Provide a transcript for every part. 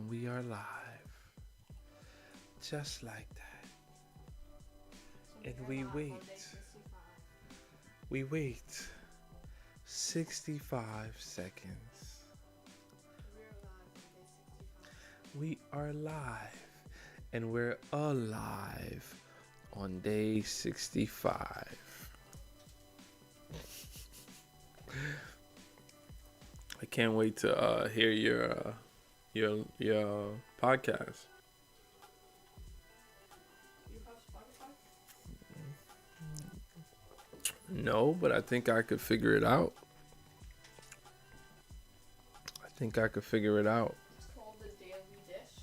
We are live. Just like that. And we wait. We wait 65 seconds. We are live. And we're alive on day 65. I can't wait to hear your podcast. No, but I think I could figure it out. It's called the Daily Dish.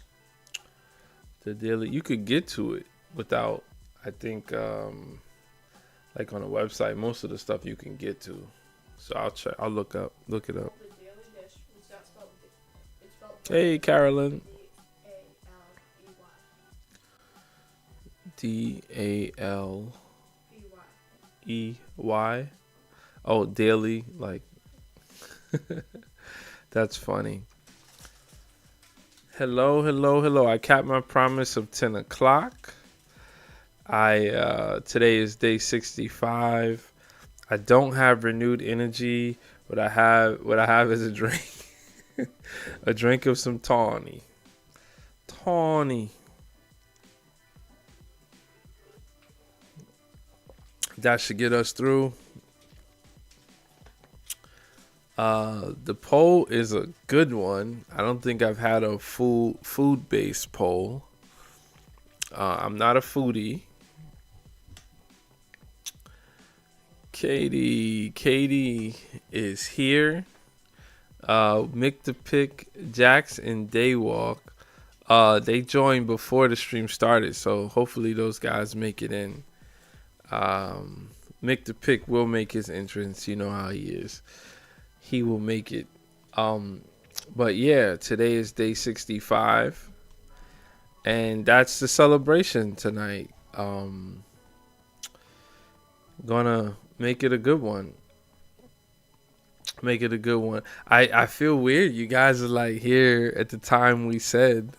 The daily, you could get to it without. I think like on a website, most of the stuff you can get to. So I'll check. I'll look it up. It's called the Daily Dish. It's not spelled. It's spelled. Hey, Carolyn. Daly. Daly. Oh, daily. Like that's funny. Hello. I kept my promise of 10 o'clock. Today is day 65. I don't have renewed energy. What I have is a drink. A drink of some tawny. That should get us through. The poll is a good one. I don't think I've had a food-based poll. I'm not a foodie. Katie is here. Mick the Pick, Jax, and Daywalk. They joined before the stream started, so hopefully those guys make it in. Mick the Pick will make his entrance. You know how he is. He will make it. But yeah, today is day 65. And that's the celebration tonight. Gonna make it a good one. I feel weird. You guys are like here at the time we said.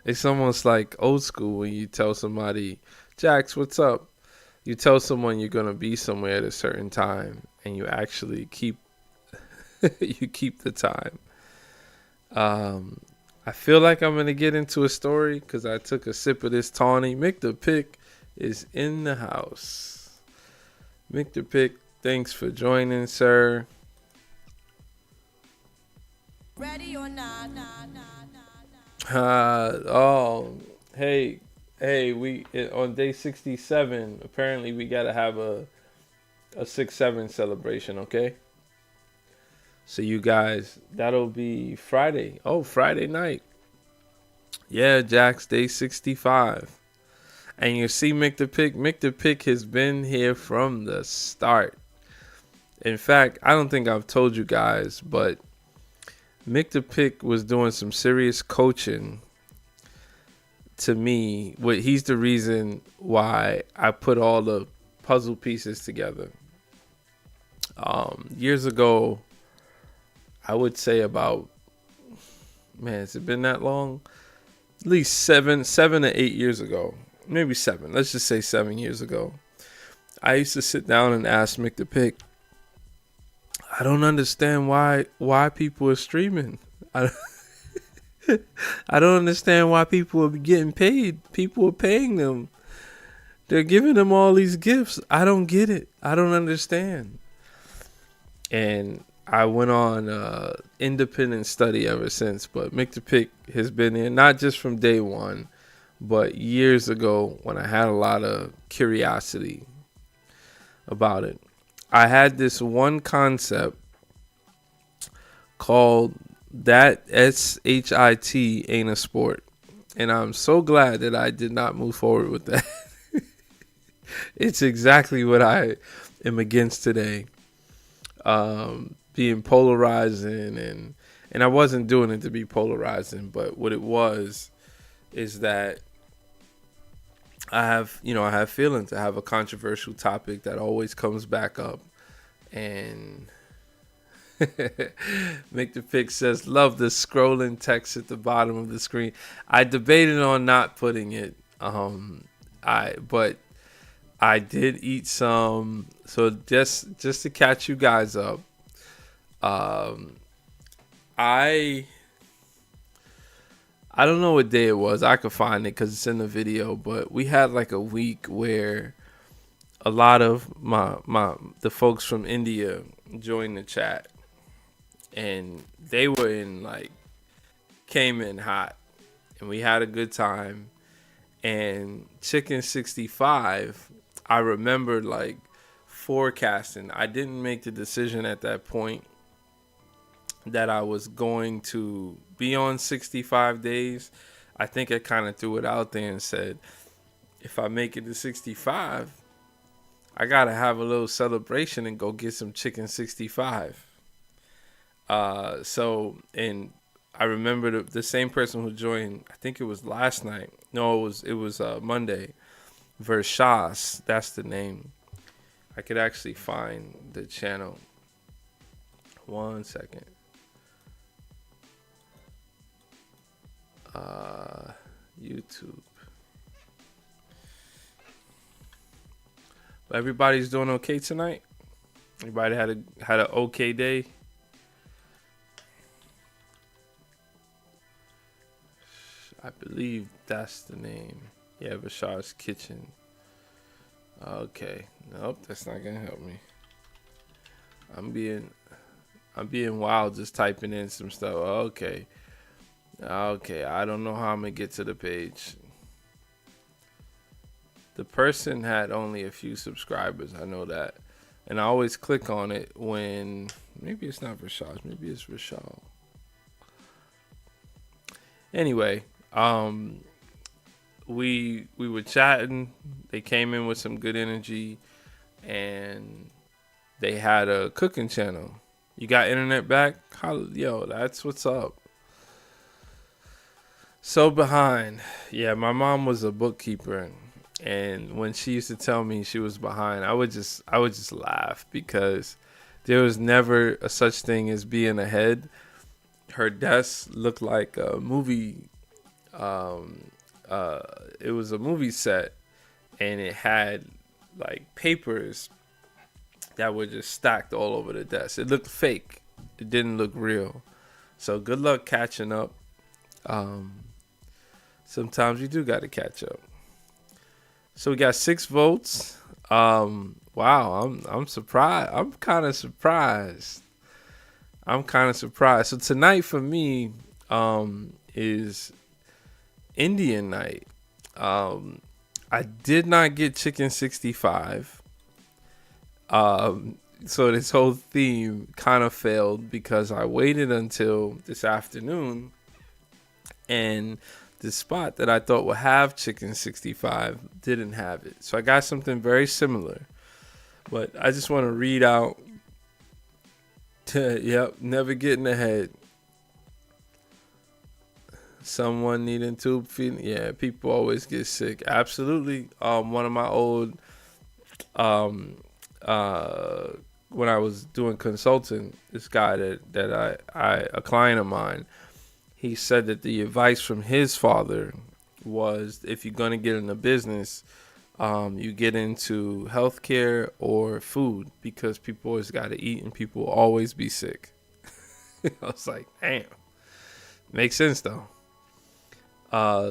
It's almost like old school when you tell somebody, Jax, what's up? You tell someone you're gonna be somewhere at a certain time, and you actually keep the time. I feel like I'm gonna get into a story because I took a sip of this tawny. Mick the Pick is in the house. Mick the Pick, thanks for joining, sir. Ready or not? Hey, we on day 67. Apparently, we gotta have a 6-7 celebration. Okay. So you guys, that'll be Friday. Oh, Friday night. Yeah, Jax, day 65. And you see Mick the Pick. Mick the Pick has been here from the start. In fact, I don't think I've told you guys, but Mick the Pick was doing some serious coaching to me. He's the reason why I put all the puzzle pieces together. Years ago, I would say about, man, has it been that long? At least 7 to 8 years ago. Maybe 7. Let's just say 7 years ago. I used to sit down and ask Mick the Pick, I don't understand why people are streaming. I don't understand why people are getting paid. People are paying them. They're giving them all these gifts. I don't get it. I don't understand. And I went on independent study ever since, but Mick the Pick has been here not just from day one, but years ago when I had a lot of curiosity about it. I had this one concept called that SHIT ain't a sport, and I'm so glad that I did not move forward with that. It's exactly what I am against today. Being polarizing and I wasn't doing it to be polarizing, but what it was is that I have feelings. I have a controversial topic that always comes back up, and Make the Pick says, love the scrolling text at the bottom of the screen. I debated on not putting it. But I did eat some. So just to catch you guys up, I don't know what day it was. I could find it because it's in the video. But we had like a week where a lot of the folks from India joined the chat, and they were came in hot, and we had a good time. And Chicken 65, I remember forecasting. I didn't make the decision at that point that I was going to be on 65 days. I think I kind of threw it out there and said, if I make it to 65, I got to have a little celebration and go get some Chicken 65. And I remember the same person who joined, I think it was last night. No, it was Monday. Vershas, that's the name. I could actually find the channel. 1 second. YouTube. Everybody's doing okay tonight? Everybody had an okay day? I believe that's the name. Yeah, Bashar's Kitchen. Okay. Nope, that's not gonna help me. I'm being wild just typing in some stuff. Okay. I don't know how I'm gonna get to the page. The person had only a few subscribers. I know that. And I always click on it when maybe it's not Rashad, maybe it's Rashad. Anyway, we were chatting. They came in with some good energy, and they had a cooking channel. You got internet back? Yo, that's what's up. So behind. Yeah, my mom was a bookkeeper, and when she used to tell me she was behind, I would just laugh because there was never a such thing as being ahead. Her desk looked like a movie. It was a movie set, and it had papers that were just stacked all over the desk. It looked fake. It didn't look real. So good luck catching up. Sometimes you do got to catch up. So we got 6 votes. Wow, I'm surprised. I'm kind of surprised. So tonight for me is Indian night. I did not get Chicken 65. So this whole theme kind of failed because I waited until this afternoon, and the spot that I thought would have Chicken 65 didn't have it. So I got something very similar. But I just want to read out. Yep, never getting ahead. Someone needing tube feeding. Yeah, people always get sick. Absolutely. One of my old when I was doing consulting, this guy that a client of mine, he said that the advice from his father was, if you're gonna get in a business, you get into healthcare or food, because people always got to eat and people will always be sick. I was like, damn, makes sense though.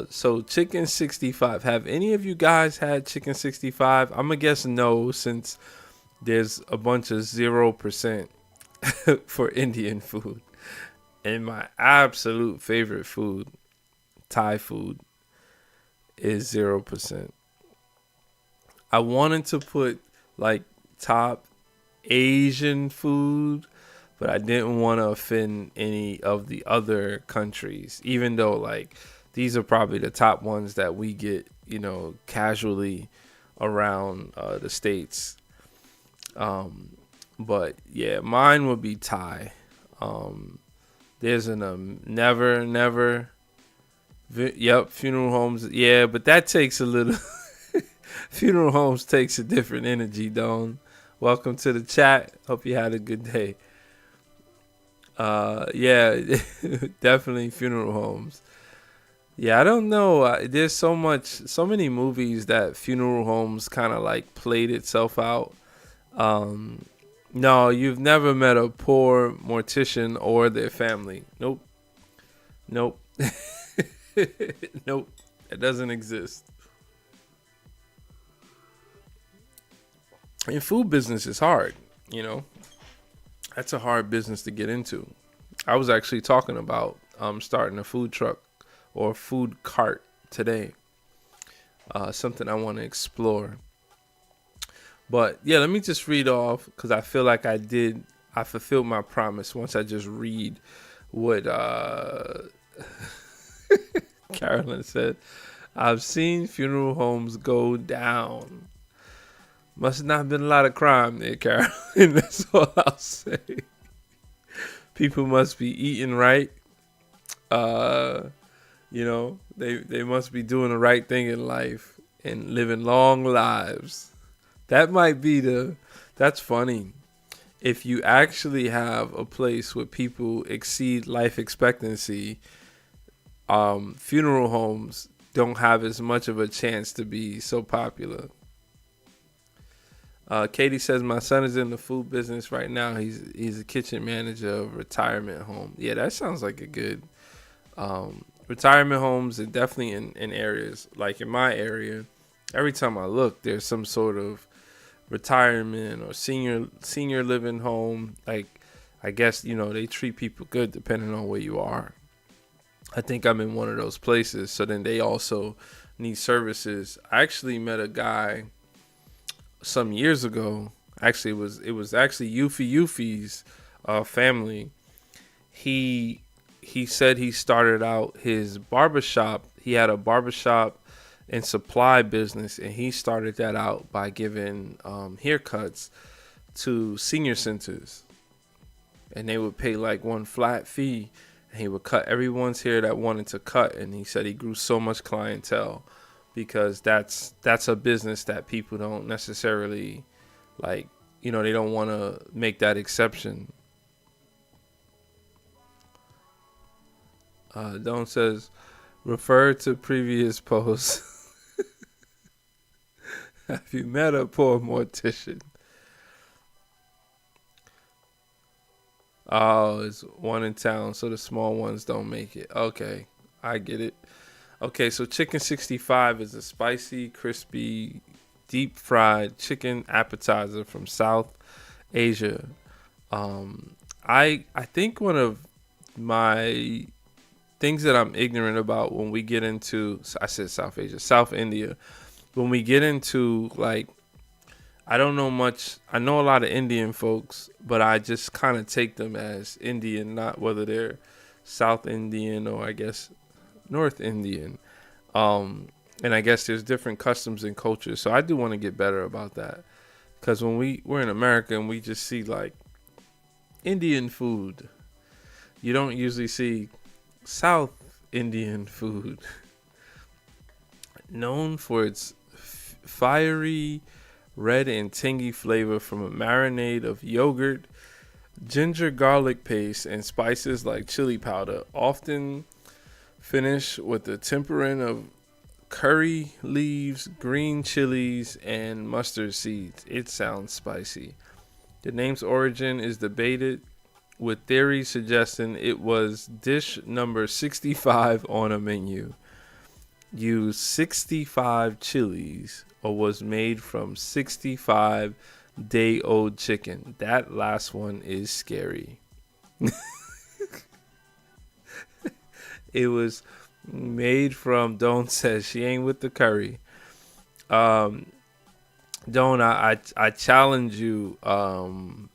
So Chicken 65. Have any of you guys had Chicken 65? I'm gonna guess no, since there's a bunch of 0% for Indian food. And my absolute favorite food, Thai food, is 0%. I wanted to put top Asian food, but I didn't want to offend any of the other countries, even though these are probably the top ones that we get, casually around the States. But yeah, mine would be Thai. There's never. Yep, funeral homes. Yeah, but that takes a little. Funeral homes takes a different energy, Don. Welcome to the chat. Hope you had a good day. Yeah, definitely funeral homes. Yeah, I don't know. There's so many movies that funeral homes kind of like played itself out. Um, no, you've never met a poor mortician or their family. Nope, nope, nope. It doesn't exist. And food business is hard. You know, that's a hard business to get into. I was actually talking about starting a food truck or food cart today. Something I want to explore. But yeah, let me just read off because I feel like I fulfilled my promise once I just read what Carolyn said. I've seen funeral homes go down. Must not have been a lot of crime there, Carolyn. That's all I'll say. People must be eating right. Uh, they must be doing the right thing in life and living long lives. That might be that's funny. If you actually have a place where people exceed life expectancy, funeral homes don't have as much of a chance to be so popular. Katie says my son is in the food business right now. He's a kitchen manager of a retirement home. Yeah, that sounds like a good retirement homes, and definitely in areas like in my area. Every time I look, there's some sort of retirement or senior living home. Like, I guess they treat people good depending on where you are. I think I'm in one of those places. So then they also need services. I actually met a guy some years ago. Actually, it was actually Yuffie's family. He said he started out his barbershop. He had a barbershop and supply business, and he started that out by giving haircuts to senior centers, and they would pay like one flat fee, and he would cut everyone's hair that wanted to cut. And he said he grew so much clientele because that's a business that people don't necessarily like. They don't want to make that exception. Don says, refer to previous posts. Have you met a poor mortician? Oh, it's one in town, so the small ones don't make it. Okay, I get it. Okay, so Chicken 65 is a spicy, crispy, deep fried chicken appetizer from South Asia. I think one of my things that I'm ignorant about when we get into, I said South Asia, South India, when we get into like, I don't know much. I know a lot of Indian folks, but I just kind of take them as Indian, not whether they're South Indian or I guess North Indian. And I guess there's different customs and cultures. So I do want to get better about that. Because when we're in America and we just see like Indian food, you don't usually see South Indian food. Known for its fiery, red and tangy flavor from a marinade of yogurt, ginger garlic paste, and spices like chili powder, often finished with the tempering of curry leaves, green chilies, and mustard seeds. It sounds spicy. The name's origin is debated, with theories suggesting it was dish number 65 on a menu. Used 65 chilies or was made from 65-day-old chicken. That last one is scary. It was made from, Dawn says she ain't with the curry. Dawn, I challenge you. Dawn,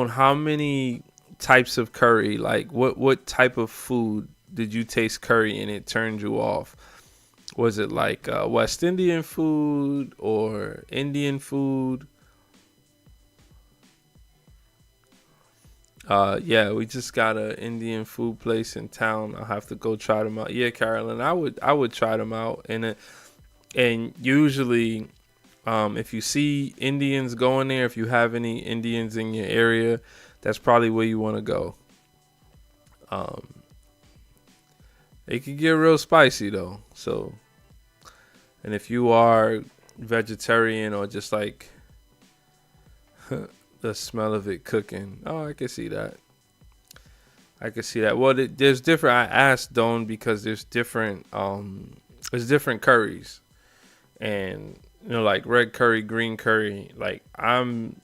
how many types of curry, like what type of food did you taste curry and it turned you off? Was it like West Indian food or Indian food? Yeah, we just got a Indian food place in town. I'll have to go try them out. Yeah, Carolyn, I would try them out. And usually, if you see Indians going there, if you have any Indians in your area, that's probably where you want to go. Um, it can get real spicy though. So, and if you are vegetarian or just like the smell of it cooking, oh, I can see that. I can see that. Well, there's different. I asked Don because there's different curries, and like red curry, green curry. Like I'm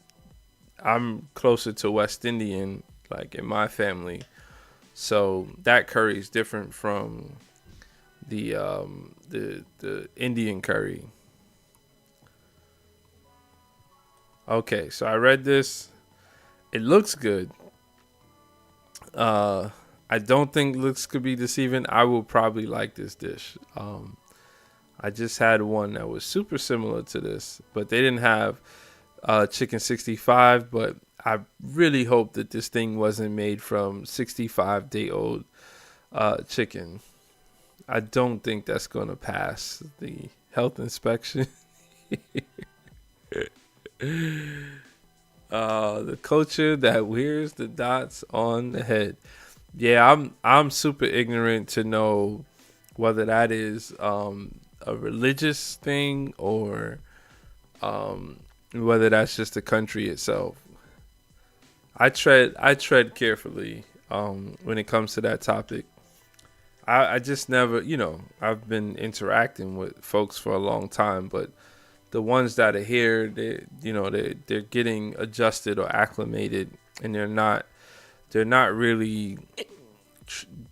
closer to West Indian, like in my family, so that curry is different from the Indian curry. Okay, so I read this. It looks good. I don't think looks could be deceiving. I will probably like this dish. I just had one that was super similar to this, but they didn't have chicken 65. But I really hope that this thing wasn't made from 65-day-old chicken. I don't think that's gonna pass the health inspection. The culture that wears the dots on the head. Yeah, I'm super ignorant to know whether that is a religious thing or whether that's just the country itself. I tread carefully when it comes to that topic. I just never, I've been interacting with folks for a long time, but the ones that are here, they're getting adjusted or acclimated, and they're not really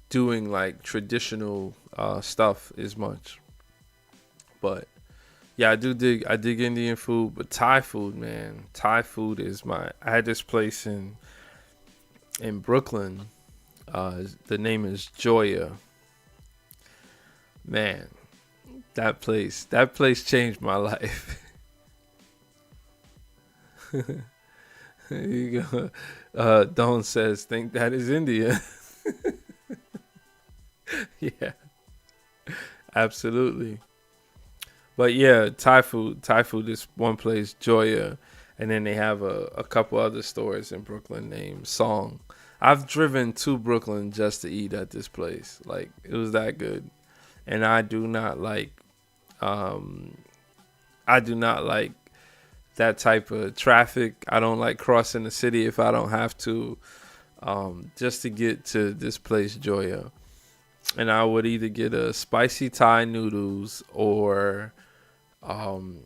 doing like traditional stuff as much. But yeah, I dig Indian food, but Thai food, man, Thai food is I had this place in Brooklyn. The name is Joya. Man, that place changed my life. There you go. Don says, think that is India. Yeah, absolutely. But yeah, Thai food is one place, Joya, and then they have a couple other stores in Brooklyn named Song. I've driven to Brooklyn just to eat at this place. Like, it was that good. And um I do not like that type of traffic. I don't like crossing the city if I don't have to, just to get to this place, Joya. And I would either get a spicy Thai noodles or, um,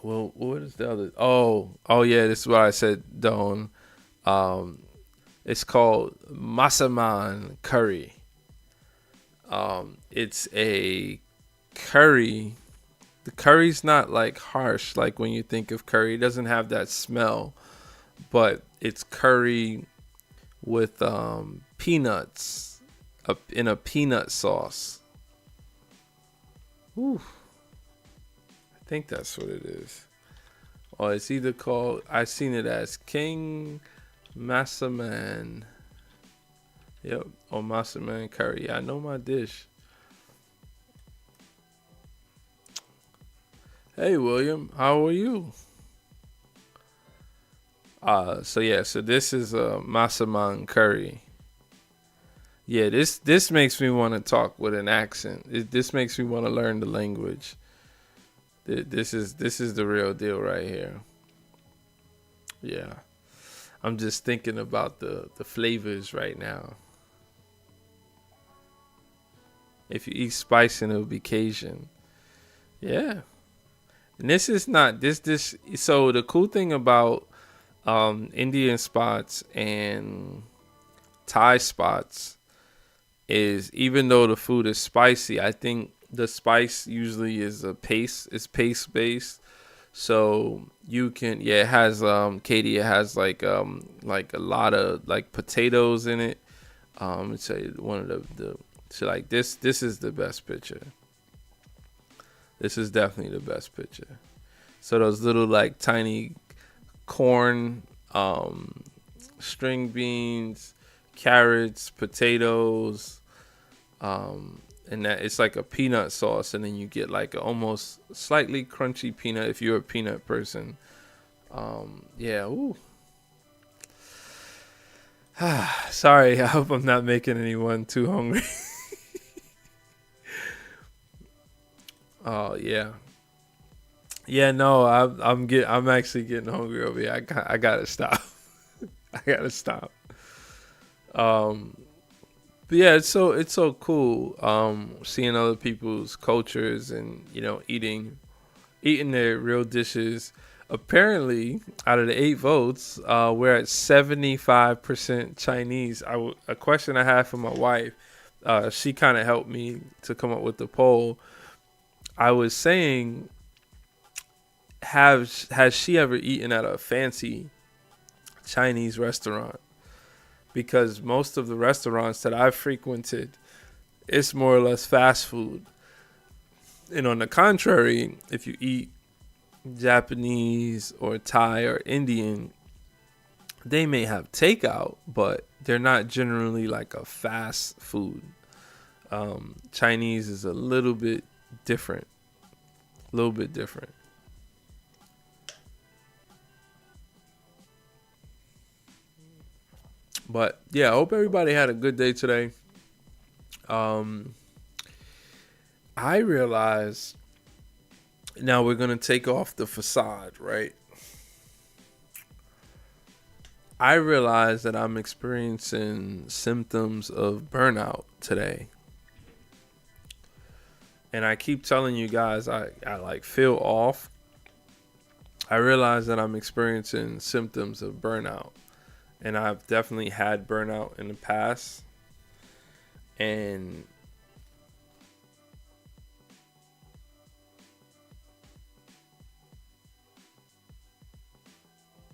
well, what is the other? Oh yeah, this is what I said, Don. Um, it's called Masaman curry. It's a curry. The curry's not like harsh, like when you think of curry. It doesn't have that smell, but it's curry with peanuts in a peanut sauce. Ooh, I think that's what it is. Or it's either called, I've seen it as King Massaman. Yep, or Massaman curry. Yeah, I know my dish. Hey William, how are you? So this is a Massaman curry. Yeah, this makes me want to talk with an accent. This makes me want to learn the language. This is the real deal right here. Yeah, I'm just thinking about the flavors right now. If you eat spice, and it'll be Cajun. Yeah, and this is not this. So the cool thing about Indian spots and Thai spots is, even though the food is spicy, I think the spice usually is paste based. So you can, yeah, it has Katie, it has like a lot of like potatoes in it. It's one of the so like this is the best picture. This is definitely the best picture. So those little like tiny corn, string beans, carrots, potatoes, and that it's like a peanut sauce, and then you get like a almost slightly crunchy peanut if you're a peanut person. Yeah, ooh. Sorry, I hope I'm not making anyone too hungry. Oh yeah, yeah. No, I'm actually getting hungry over here. I gotta stop. I gotta stop. Um, but yeah, it's so cool. Seeing other people's cultures and eating their real dishes. Apparently, out of the 8 votes, we're at 75% Chinese. A question I had for my wife. She kind of helped me to come up with the poll. I was saying, has she ever eaten at a fancy Chinese restaurant? Because most of the restaurants that I've frequented, it's more or less fast food. And on the contrary, if you eat Japanese or Thai or Indian, they may have takeout, but they're not generally like a fast food. Chinese is a little bit different. A little bit different. But yeah, I hope everybody had a good day today. Um, I realize now we're going to take off the facade, right? I realize that I'm experiencing symptoms of burnout today. And I keep telling you guys, I like feel off. I realize that I'm experiencing symptoms of burnout. And I've definitely had burnout in the past. And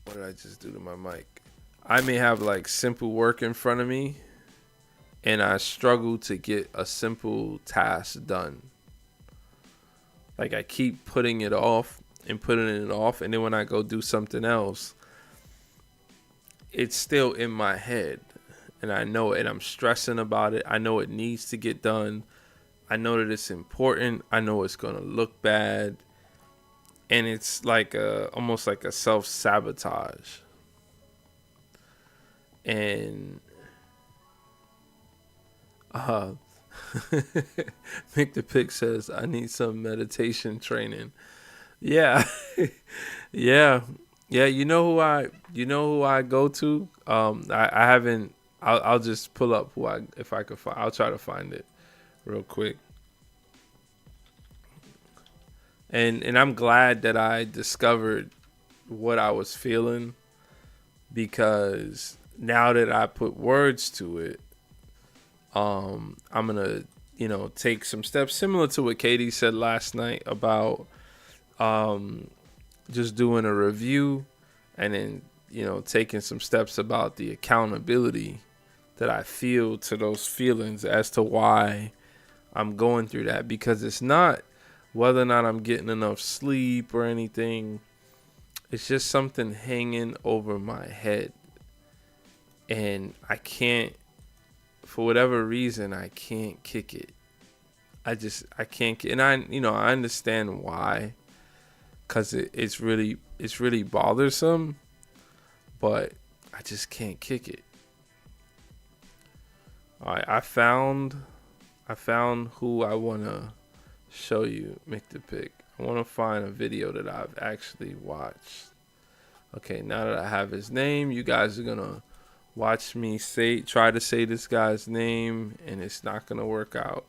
what did I just do to my mic? I may have like simple work in front of me, and I struggle to get a simple task done. Like I keep putting it off and putting it off, and then when I go do something else, it's still in my head, and I know it, and I'm stressing about it. I know it needs to get done. I know that it's important. I know it's gonna look bad, and it's like almost like a self-sabotage. And uh Mick the Pick says I need some meditation training. Yeah. Yeah. Yeah, you know who I go to? I haven't. I'll just pull up who I if I could find. I'll try to find it real quick. And I'm glad that I discovered what I was feeling, because now that I put words to it, I'm gonna take some steps similar to what Katie said last night about um just doing a review, and then taking some steps about the accountability that I feel to those feelings as to why I'm going through that, because it's not whether or not I'm getting enough sleep or anything. It's just something hanging over my head, and I can't, for whatever reason, I can't kick it. I can't, and I understand why, cause it's really bothersome, but I just can't kick it. All right, I found who I wanna show you, make the pick. I wanna find a video that I've actually watched. Okay, now that I have his name, you guys are gonna watch me try to say this guy's name, and it's not gonna work out.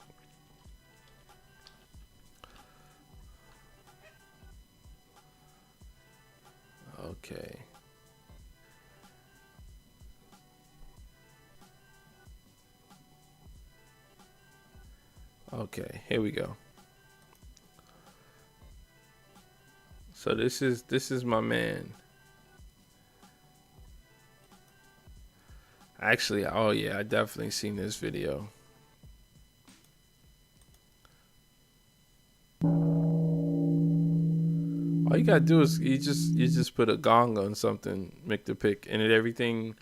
Okay. Okay, here we go. So this is my man. Actually, oh yeah, I definitely seen this video. All you gotta do is you just put a gong on something, make the pick, and it everything.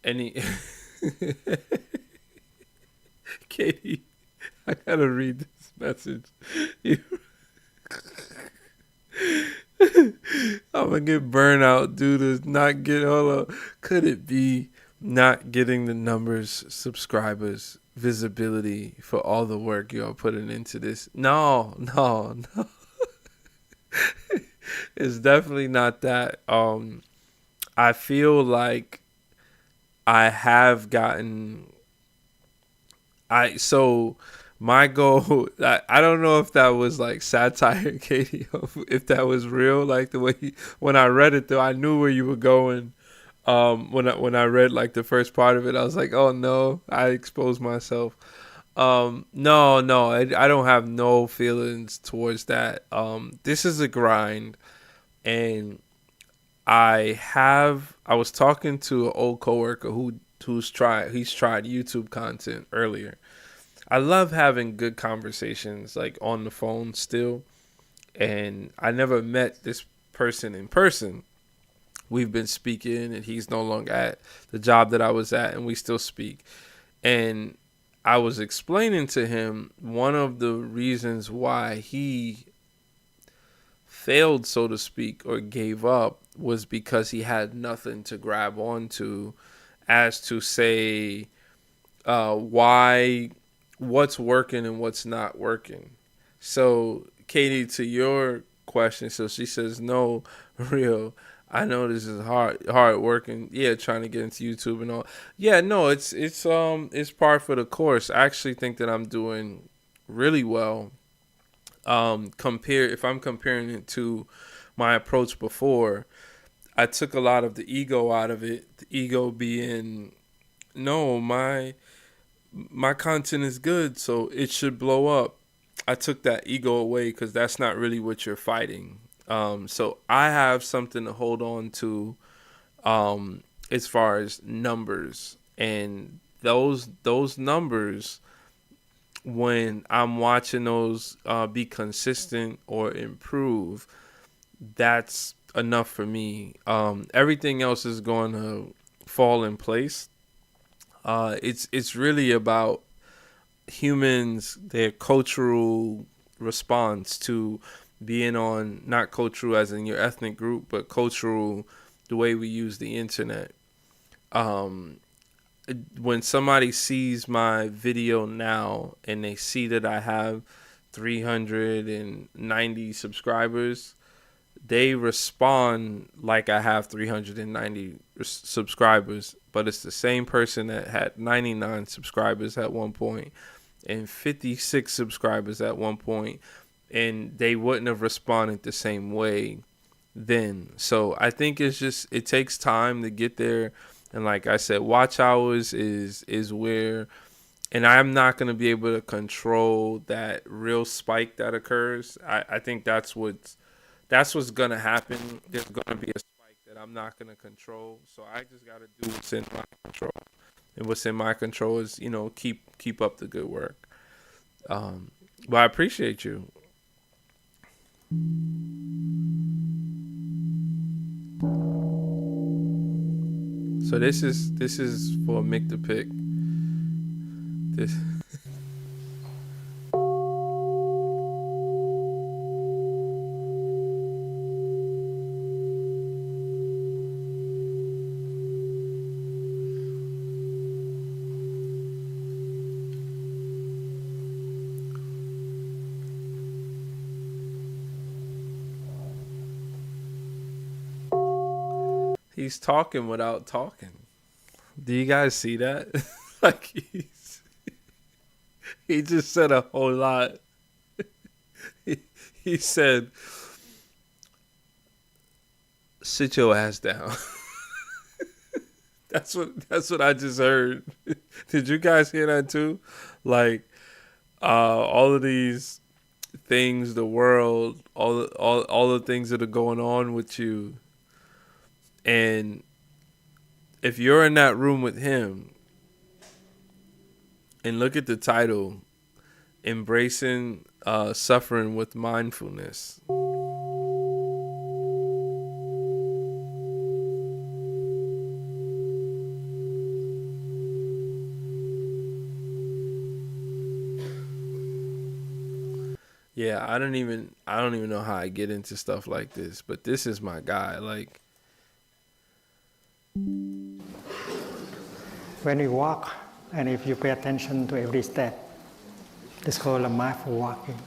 Any Katie, I gotta read this message. I'm gonna get burnout due to not get. Hold up. Could it be not getting the numbers, subscribers, visibility for all the work y'all putting into this? No, no, no. It's definitely not that. I feel like I have gotten. So my goal. I don't know if that was like satire, Katie. If that was real, like the way when I read it though, I knew where you were going. When I read like the first part of it, I was like, oh no, I exposed myself. No, no, I don't have no feelings towards that. This is a grind, and I was talking to an old coworker he's tried YouTube content earlier. I love having good conversations like on the phone still, and I never met this person in person. We've been speaking, and he's no longer at the job that I was at, and we still speak. And I was explaining to him one of the reasons why he failed, so to speak, or gave up was because he had nothing to grab onto as to say why, what's working and what's not working. So, Katie, to your question, so she says, no, real. I know this is hard working. Yeah, trying to get into YouTube and all. Yeah, no, it's par for the course. I actually think that I'm doing really well. If I'm comparing it to my approach before, I took a lot of the ego out of it. The ego being, no, my content is good, so it should blow up. I took that ego away because that's not really what you're fighting. So I have something to hold on to as far as numbers, and those numbers, when I'm watching those be consistent or improve, that's enough for me. Everything else is going to fall in place. It's really about humans, their cultural response to being on, not cultural as in your ethnic group, but cultural the way we use the internet. Um, when somebody sees my video now and they see that I have 390 subscribers, they respond like I have 390 subscribers, but it's the same person that had 99 subscribers at one point and 56 subscribers at one point, and they wouldn't have responded the same way then. So I think it takes time to get there. And like I said, watch hours is where, and I'm not going to be able to control that real spike that occurs. I think that's what's going to happen. There's going to be a spike that I'm not going to control. So I just got to do what's in my control. And what's in my control is, keep up the good work. But I appreciate you. So this is for Mick the Pick. This he's talking without talking. Do you guys see that? Like he just said a whole lot. He said, "Sit your ass down." That's what I just heard. Did you guys hear that too? Like all of these things, the world, all the things that are going on with you, and if you're in that room with him, and look at the title, "Embracing Suffering with Mindfulness." Yeah, I don't even know how I get into stuff like this, but this is my guy. Like, When you walk, and if you pay attention to every step, it's called a mindful walking.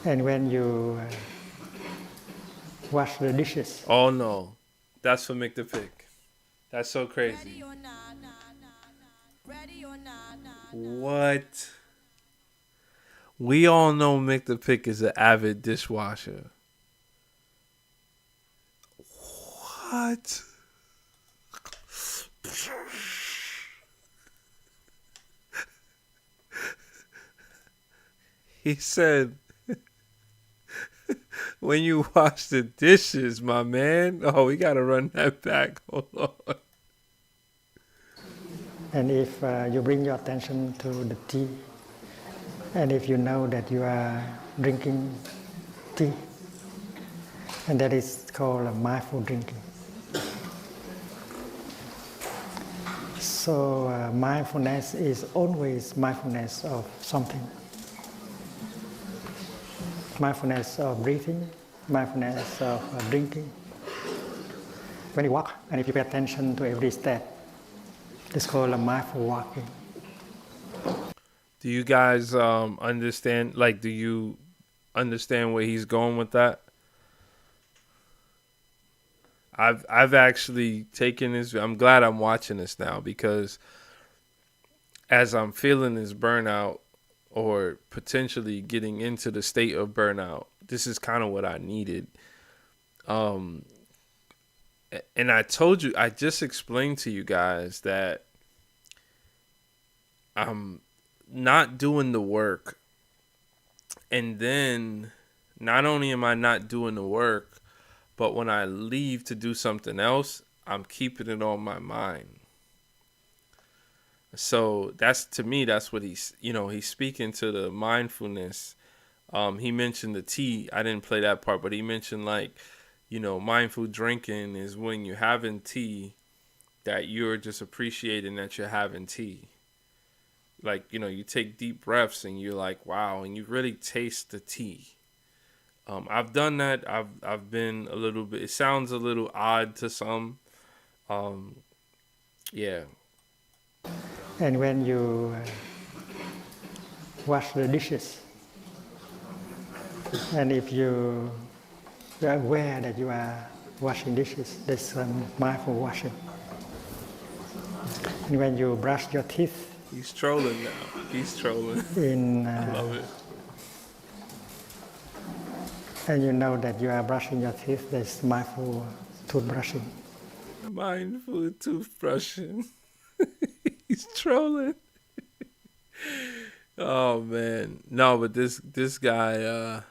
And when you wash the dishes, oh no, that's for Mick the Pick. That's so Ready crazy. or not, ready or not. What? We all know Mick the Pick is an avid dishwasher. What? He said, when you wash the dishes, my man. Oh, we got to run that back. Hold on. and if you bring your attention to the tea, and if you know that you are drinking tea, and that is called a mindful drinking. So mindfulness is always mindfulness of something. Mindfulness of breathing, mindfulness of drinking. When you walk, and if you pay attention to every step, it's called a mindful walking. Do you guys understand? Like, do you understand where he's going with that? I've actually taken this. I'm glad I'm watching this now because as I'm feeling this burnout or potentially getting into the state of burnout, this is kind of what I needed. Um, and I told you, I just explained to you guys that I'm not doing the work. And then not only am I not doing the work, but when I leave to do something else, I'm keeping it on my mind. So that's, to me, that's what he's speaking to the mindfulness. He mentioned the tea. I didn't play that part, but he mentioned like, mindful drinking is when you're having tea that you're just appreciating that you're having tea. Like, you take deep breaths and you're like, wow, and you really taste the tea. I've done that. I've been a little bit. It sounds a little odd to some. Yeah. And when you wash the dishes, and if you are aware that you are washing dishes, that's mindful washing. And when you brush your teeth, He's trolling now. He's trolling. in, I love it. and you know that you are brushing your teeth, that's mindful toothbrushing. Mindful toothbrushing. He's trolling. Oh man, no, but this guy.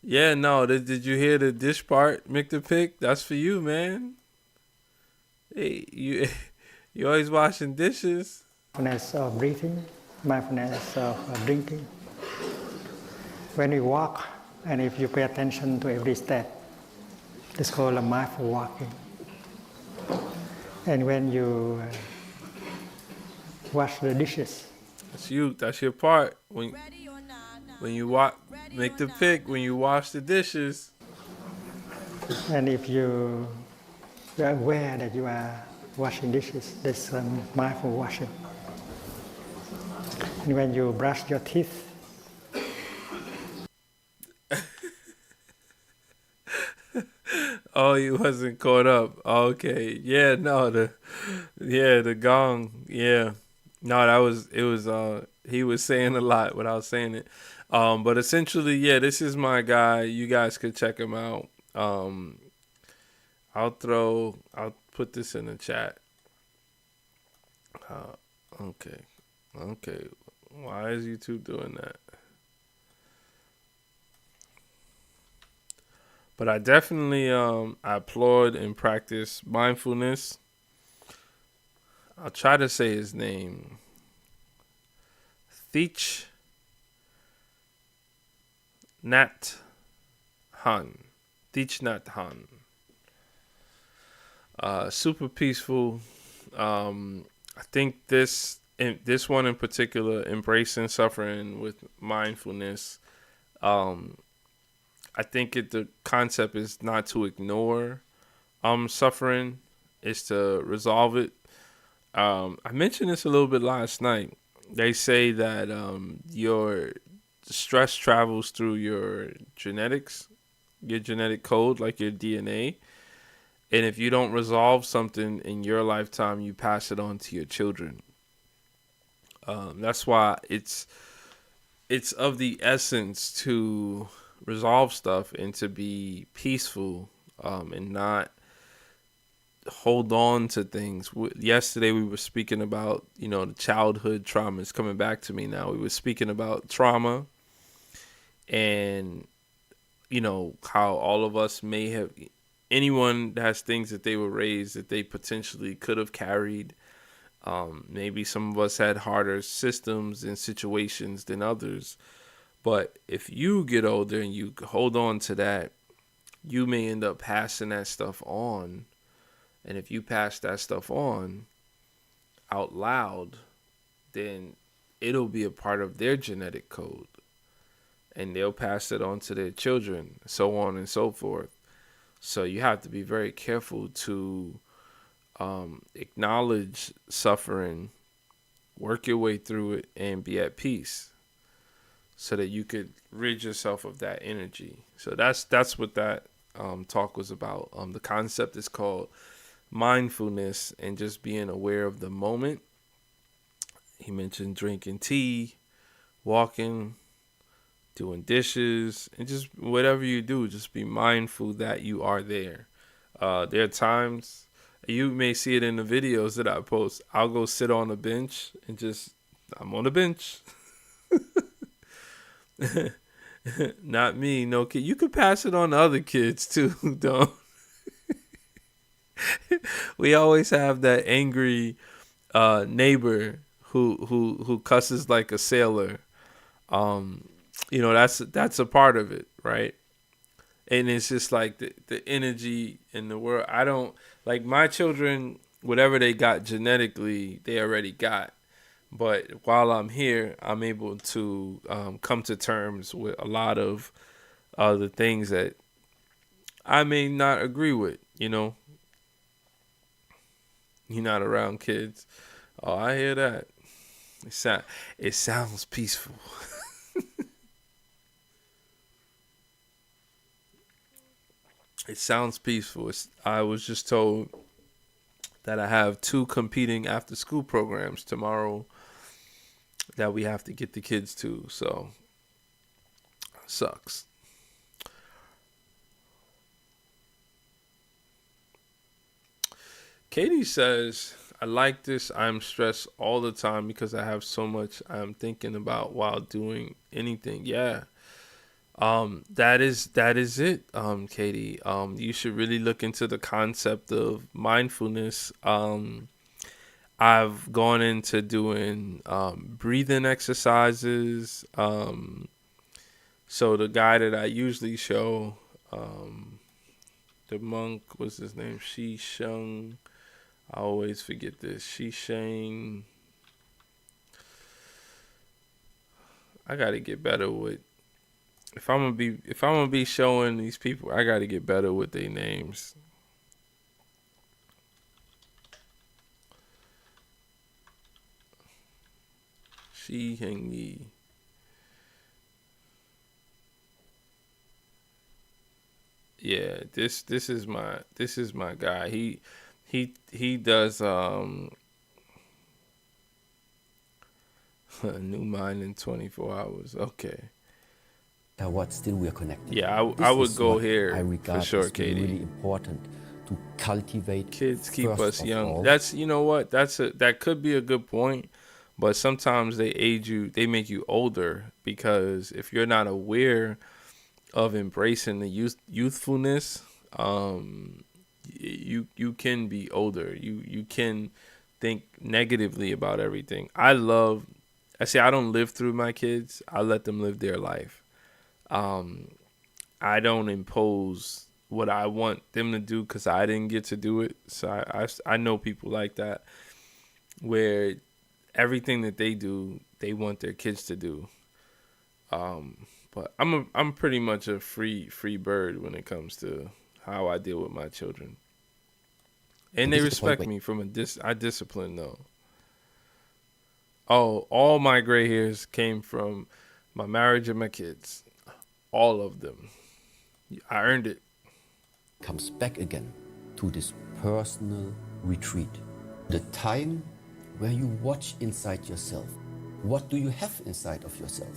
Yeah, no. Did you hear the dish part, Mick the Pick? That's for you, man. Hey, you you always washing dishes. Mindfulness of breathing, mindfulness of drinking. When you walk, and if you pay attention to every step, it's called a mindful walking. And when you wash the dishes, That's you. That's your part. When Ready or not, you make the pick when you wash the dishes. and if you are aware that you are washing dishes, that's mindful washing. And when you brush your teeth, Oh, you wasn't caught up. Okay. Yeah, no, the gong. Yeah. No, he was saying a lot without saying it. But essentially, yeah, this is my guy. You guys could check him out. I'll put this in the chat. Okay. Okay. Why is YouTube doing that? But I definitely I applaud and practice mindfulness. I'll try to say his name. Thich Nhat Hanh. Thich Nhat Hanh. Super peaceful. I think this and this one in particular, embracing suffering with mindfulness. Um, I think the concept is not to ignore suffering, is to resolve it. I mentioned this a little bit last night. They say that your stress travels through your genetics, your genetic code, like your DNA. And if you don't resolve something in your lifetime, you pass it on to your children. That's why it's of the essence to resolve stuff and to be peaceful, and not hold on to things. Yesterday we were speaking about, the childhood trauma is coming back to me now. We were speaking about trauma and, how all of us may have, anyone that has things that they were raised that they potentially could have carried. Maybe some of us had harder systems and situations than others. But if you get older and you hold on to that, you may end up passing that stuff on. And if you pass that stuff on out loud, then it'll be a part of their genetic code. And they'll pass it on to their children, so on and so forth. So you have to be very careful to acknowledge suffering, work your way through it, and be at peace, so that you could rid yourself of that energy. So that's what that talk was about. The concept is called mindfulness and just being aware of the moment. He mentioned drinking tea, walking, doing dishes, and just whatever you do, just be mindful that you are there. There are times, you may see it in the videos that I post, I'll go sit on a bench and I'm on a bench. Not me, no kid. You could pass it on to other kids too, don't. We always have that angry neighbor who cusses like a sailor. That's a part of it, right? And it's just like the energy in the world. I don't like my children, whatever they got genetically, they already got. But while I'm here, I'm able to come to terms with a lot of the things that I may not agree with. You're not around kids. Oh, I hear that. It sounds peaceful. It sounds peaceful. I was just told that I have 2 competing after school programs tomorrow that we have to get the kids to. So, sucks. Katie says, I like this. I'm stressed all the time because I have so much I'm thinking about while doing anything. Yeah. That is it, Katie. You should really look into the concept of mindfulness. I've gone into doing breathing exercises. So the guy that I usually show, the monk, what's his name? Shi Sheng. I always forget this. Shi Sheng. I gotta get better with. If I'm gonna be showing these people, I gotta get better with their names. Shi Heng Yi. Yeah, this is my guy. He does a new mind in 24 hours. Okay. What still we are connected. Yeah, This I would is go what here I regard for sure, as being Katie. really important to cultivate. Kids keep first us of young. all. That's what that could be a good point, but sometimes they make you older, because if you're not aware of embracing the youthfulness, you can be older. You can think negatively about everything. I don't live through my kids. I let them live their life. I don't impose what I want them to do because I didn't get to do it. So I know people like that, where everything that they do, they want their kids to do. But I'm pretty much a free bird when it comes to how I deal with my children, and And they this is the point respect where me I discipline though. Oh, all my gray hairs came from my marriage and my kids, all of them. I earned it. comes back again to this personal retreat. The time where you watch inside yourself. What do you have inside of yourself?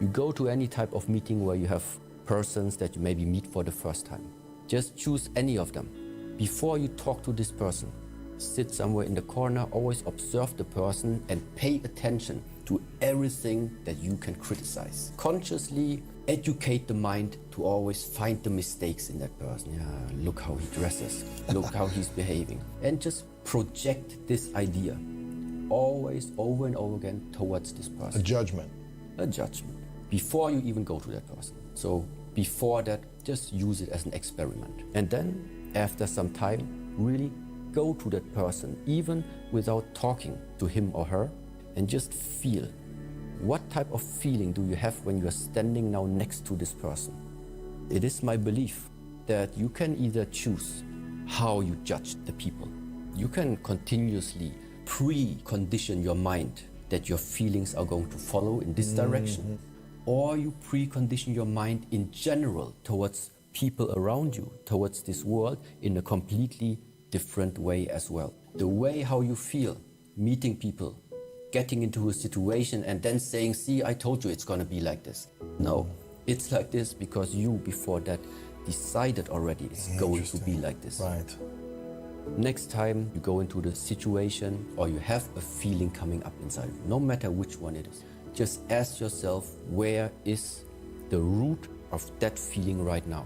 You go to any type of meeting where you have persons that you maybe meet for the first time. Just choose any of them. Before you talk to this person, sit somewhere in the corner, always observe the person and pay attention to everything that you can criticize. Consciously educate the mind to always find the mistakes in that person. Yeah, look how he dresses, look how he's behaving. And just project this idea always over and over again towards this person. A judgment. A judgment. Before you even go to that person. So before that, just use it as an experiment. And then after some time, really go to that person, even without talking to him or her, and just feel. What type of feeling do you have when you are standing now next to this person? It is my belief that you can either choose how you judge the people. You can continuously precondition your mind that your feelings are going to follow in this direction. Or you precondition your mind in general towards people around you, towards this world in a completely different way as well. The way how you feel, meeting people, getting into a situation and then saying, see, I told you it's going to be like this. No, it's like this because you before that decided already it's going to be like this. Right. Next time you go into the situation or you have a feeling coming up inside, no matter which one it is, just ask yourself, where is the root of that feeling right now?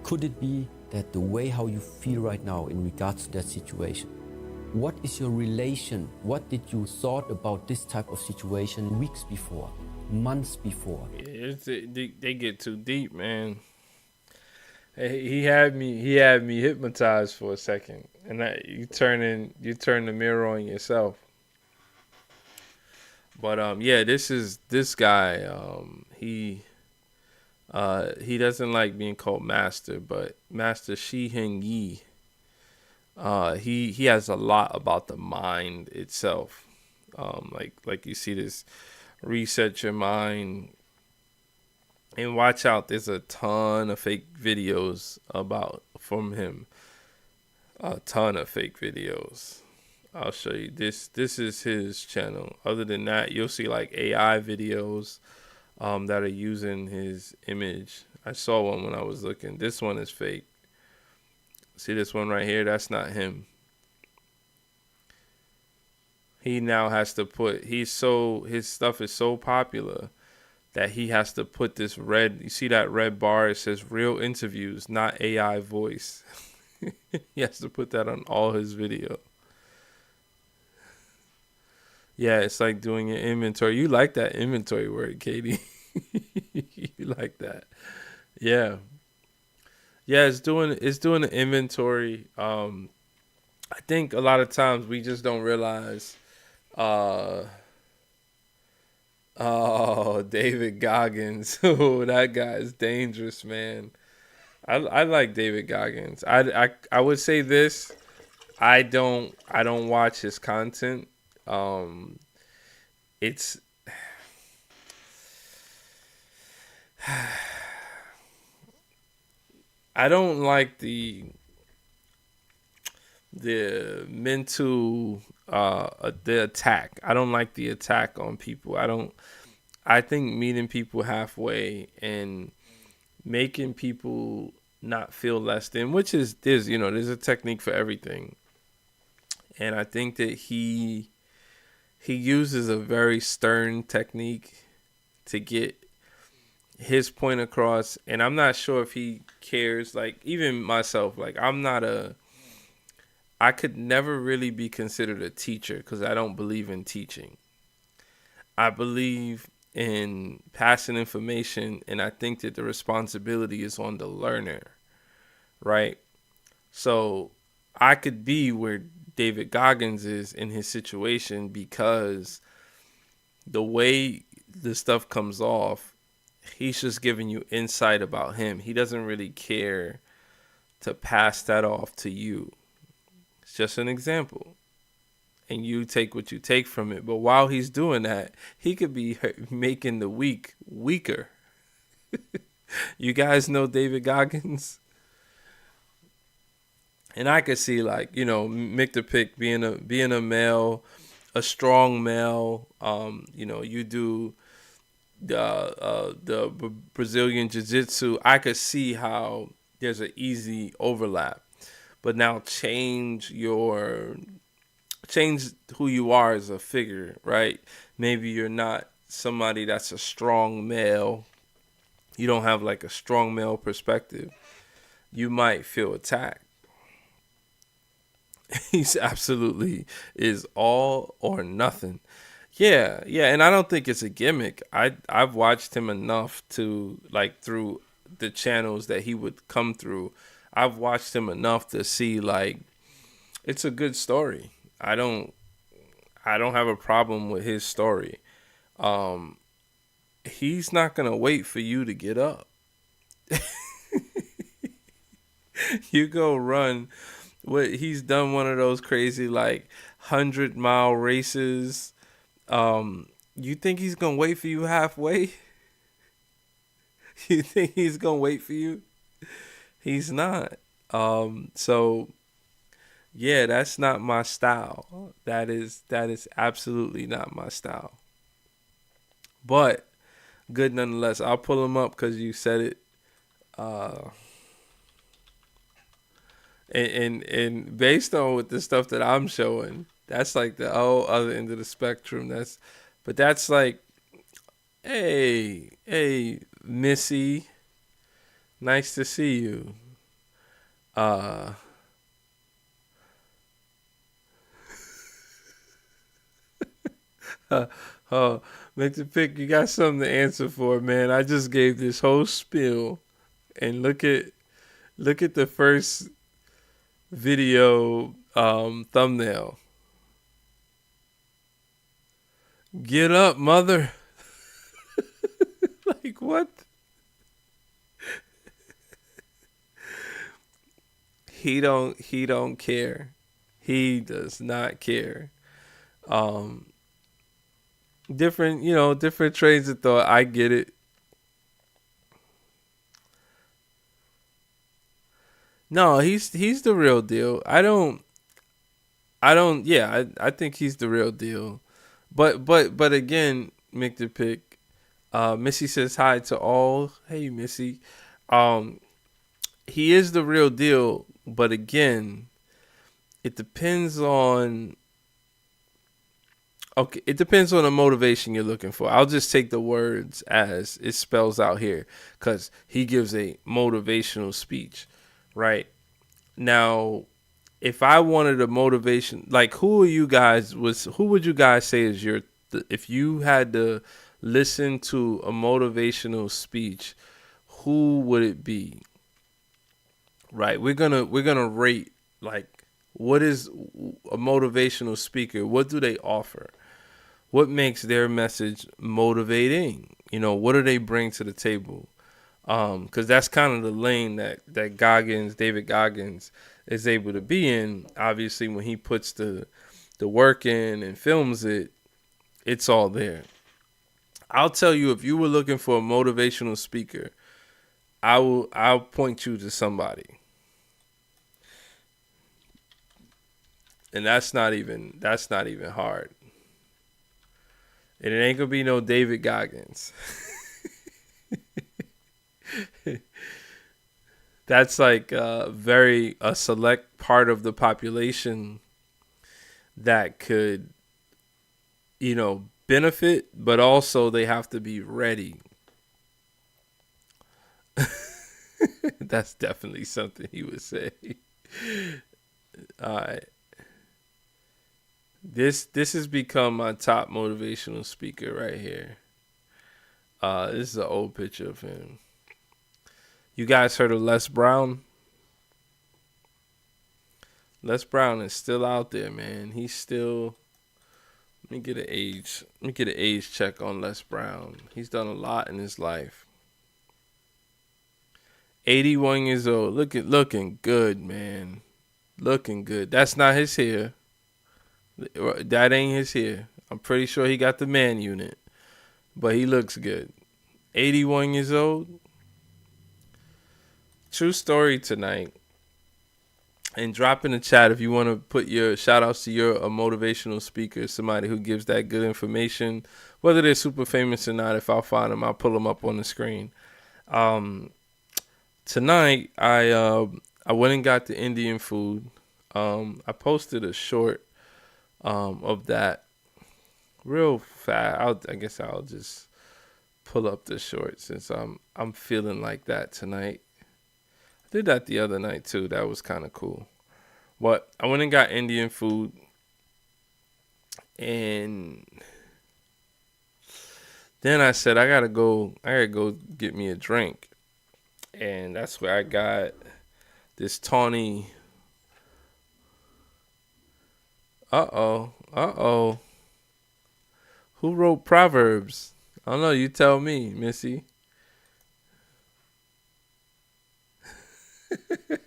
Could it be that the way how you feel right now in regards to that situation? What is your relation? What did you thought about this type of situation weeks before, months before? They get too deep, man. He had me hypnotized for a second, and you turn the mirror on yourself. But yeah, this guy. He doesn't like being called master, but Master Shi Heng Yi. He has a lot about the mind itself. Like you see this, reset your mind. And watch out, there's a ton of fake videos from him. A ton of fake videos. I'll show you. This is his channel. Other than that, you'll see like AI videos that are using his image. I saw one when I was looking. This one is fake. See this one right here? That's not him. He now has to put, his stuff is so popular that he has to put this red, you see that red bar? It says real interviews, not AI voice. He has to put that on all his video. Yeah, it's like doing an inventory. You like that inventory word, Katie. You like that. Yeah. Yeah, it's doing an inventory. I think a lot of times we just don't realize oh, David Goggins. Oh, that guy is dangerous, man. I like David Goggins. I would say this. I don't watch his content. It's I don't like the mental the attack. I don't like the attack on people. I think meeting people halfway and making people not feel less than, which is there's a technique for everything. And I think that he uses a very stern technique to get his point across, and I'm not sure if he cares. Like, even myself, like, I could never really be considered a teacher because I don't believe in teaching. I believe in passing information, and I think that the responsibility is on the learner, right? So I could be where David Goggins is in his situation, because the way the stuff comes off, he's just giving you insight about him. He doesn't really care to pass that off to you. It's just an example. And you take what you take from it. But while he's doing that, he could be making the weak weaker. You guys know David Goggins? And I could see, like, you know, Mick the Pick being a male, a strong male. You know, you do the Brazilian Jiu-Jitsu. I could see how there's an easy overlap. But now change who you are as a figure, right? Maybe you're not somebody that's a strong male. You don't have like a strong male perspective. You might feel attacked. He's absolutely is all or nothing. Yeah, and I don't think it's a gimmick. I've watched him enough to, like, through the channels that he would come through. I've watched him enough to see, like, it's a good story. I don't have a problem with his story. He's not gonna wait for you to get up. You go run. He's done one of those crazy, like, 100-mile races. You think he's gonna wait for you halfway? You think he's gonna wait for you? He's not. So yeah, that's not my style. That is absolutely not my style. But good nonetheless. I'll pull him up because you said it. And based on with the stuff that I'm showing, that's like the whole other end of the spectrum. But that's like, hey, Missy, nice to see you. Oh, make the pick. You got something to answer for, man. I just gave this whole spiel, and look at the first video thumbnail. Get up, mother. Like, what? He don't care. He does not care. Different trains of thought. I get it. No, he's the real deal. I think he's the real deal. But again, Mick the Pick, Missy says hi to all. Hey, Missy. He is the real deal, but again, it depends on the motivation you're looking for. I'll just take the words as it spells out here, because he gives a motivational speech, right? Now, if I wanted a motivation, like, who would you guys say is if you had to listen to a motivational speech, who would it be? Right? We're gonna rate, like, what is a motivational speaker? What do they offer? What makes their message motivating? What do they bring to the table? Because that's kind of the lane that David Goggins is able to be in. Obviously, when he puts the work in and films it, it's all there. I'll tell you, if you were looking for a motivational speaker, I'll point you to somebody. And that's not even hard. And it ain't gonna be no David Goggins. That's like a select part of the population that could, benefit, but also they have to be ready. That's definitely something he would say. All right. This has become my top motivational speaker right here. This is an old picture of him. You guys heard of Les Brown? Les Brown is still out there, man. He's still. Let me get an age. Let me get an age check on Les Brown. He's done a lot in his life. 81 years old. Looking good, man. Looking good. That's not his hair. That ain't his hair. I'm pretty sure he got the man unit. But he looks good. 81 years old. True story tonight. And drop in the chat if you want to put your shout outs to your motivational speaker, somebody who gives that good information, whether they're super famous or not. If I'll find them, I'll pull them up on the screen. Tonight, I went and got the Indian food. I posted a short of that real fast. I guess I'll just pull up the short since I'm feeling like that tonight. I did that the other night too. That was kind of cool. But I went and got Indian food, and then I said I gotta go get me a drink, and that's where I got this tawny. Uh-oh. Who wrote Proverbs? I don't know. You tell me, Missy.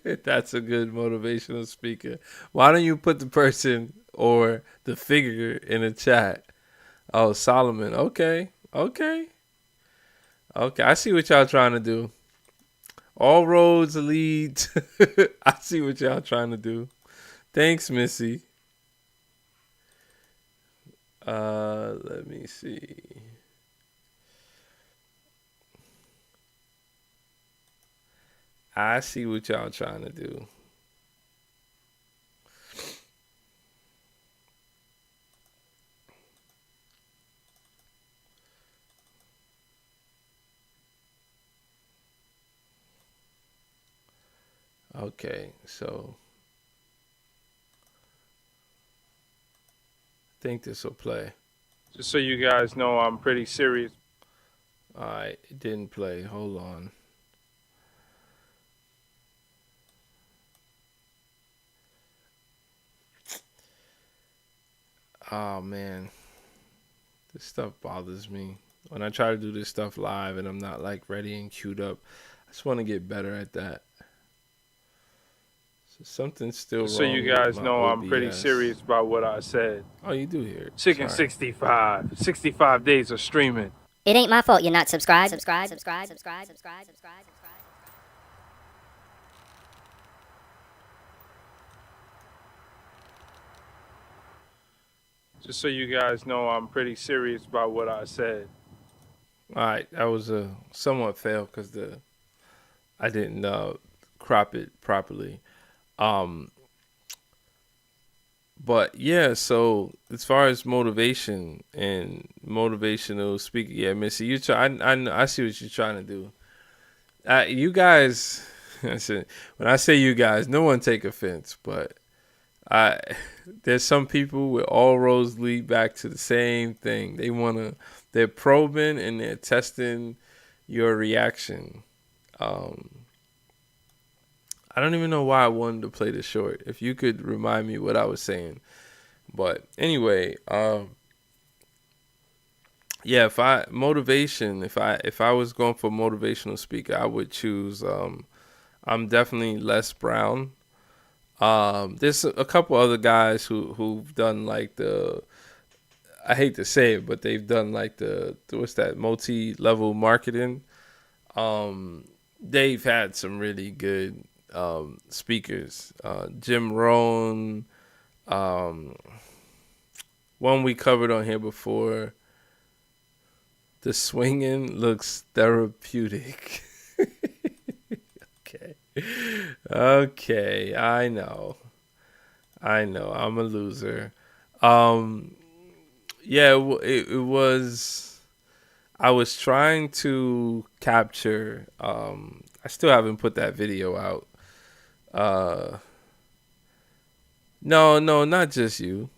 That's a good motivational speaker. Why don't you put the person or the figure in the chat? Oh, Solomon. Okay. I see what y'all trying to do. All roads lead. I see what y'all trying to do. Thanks, Missy. Let me see. I see what y'all trying to do. Okay, so I think this will play. Just so you guys know, I'm pretty serious. All right, it didn't play. Hold on. Oh, man. This stuff bothers me. When I try to do this stuff live and I'm not like ready and queued up, I just want to get better at that. So something's still wrong. So you guys know OBS. I'm pretty serious about what I said. Oh, you do hear it. Chicken 65. 65 days of streaming. It ain't my fault you're not subscribed. Just so you guys know, I'm pretty serious about what I said. All right, that was a somewhat fail because I didn't crop it properly. But yeah, so as far as motivation and motivational speaking, yeah, Missy, I see what you're trying to do. You guys, when I say you guys, no one take offense, but there's some people with all roads lead back to the same thing. They're probing and they're testing your reaction. I don't even know why I wanted to play the short. If you could remind me what I was saying. But anyway, yeah, if I was going for motivational speaker, I would choose I'm definitely Les Brown. There's a couple other guys who've done like I hate to say it, but they've done like what's that, multi-level marketing. They've had some really good speakers. Jim Rohn, one we covered on here before. The swinging looks therapeutic. Okay, I know. I'm a loser. Yeah, it was. I was trying to capture. I still haven't put that video out. No, not just you.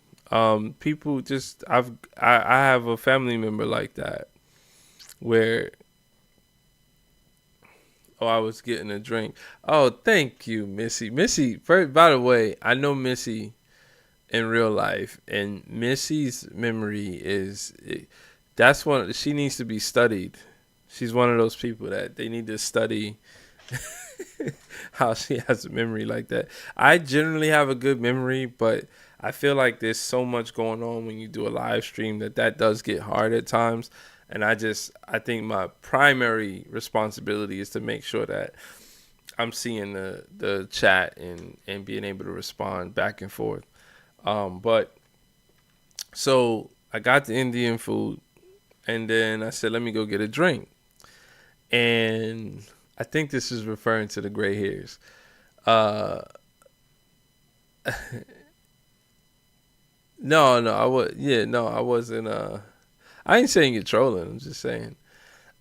People just I have a family member like that, where Oh, I was getting a drink. Oh, thank you, Missy. Missy, first, by the way, I know Missy in real life, and Missy's memory is that's one. She needs to be studied. She's one of those people that they need to study how she has a memory like that. I generally have a good memory, but I feel like there's so much going on when you do a live stream that does get hard at times. And I think my primary responsibility is to make sure that I'm seeing the chat and being able to respond back and forth. But so I got the Indian food, and then I said, let me go get a drink. And I think this is referring to the gray hairs. No, I wasn't. I ain't saying you're trolling. I'm just saying.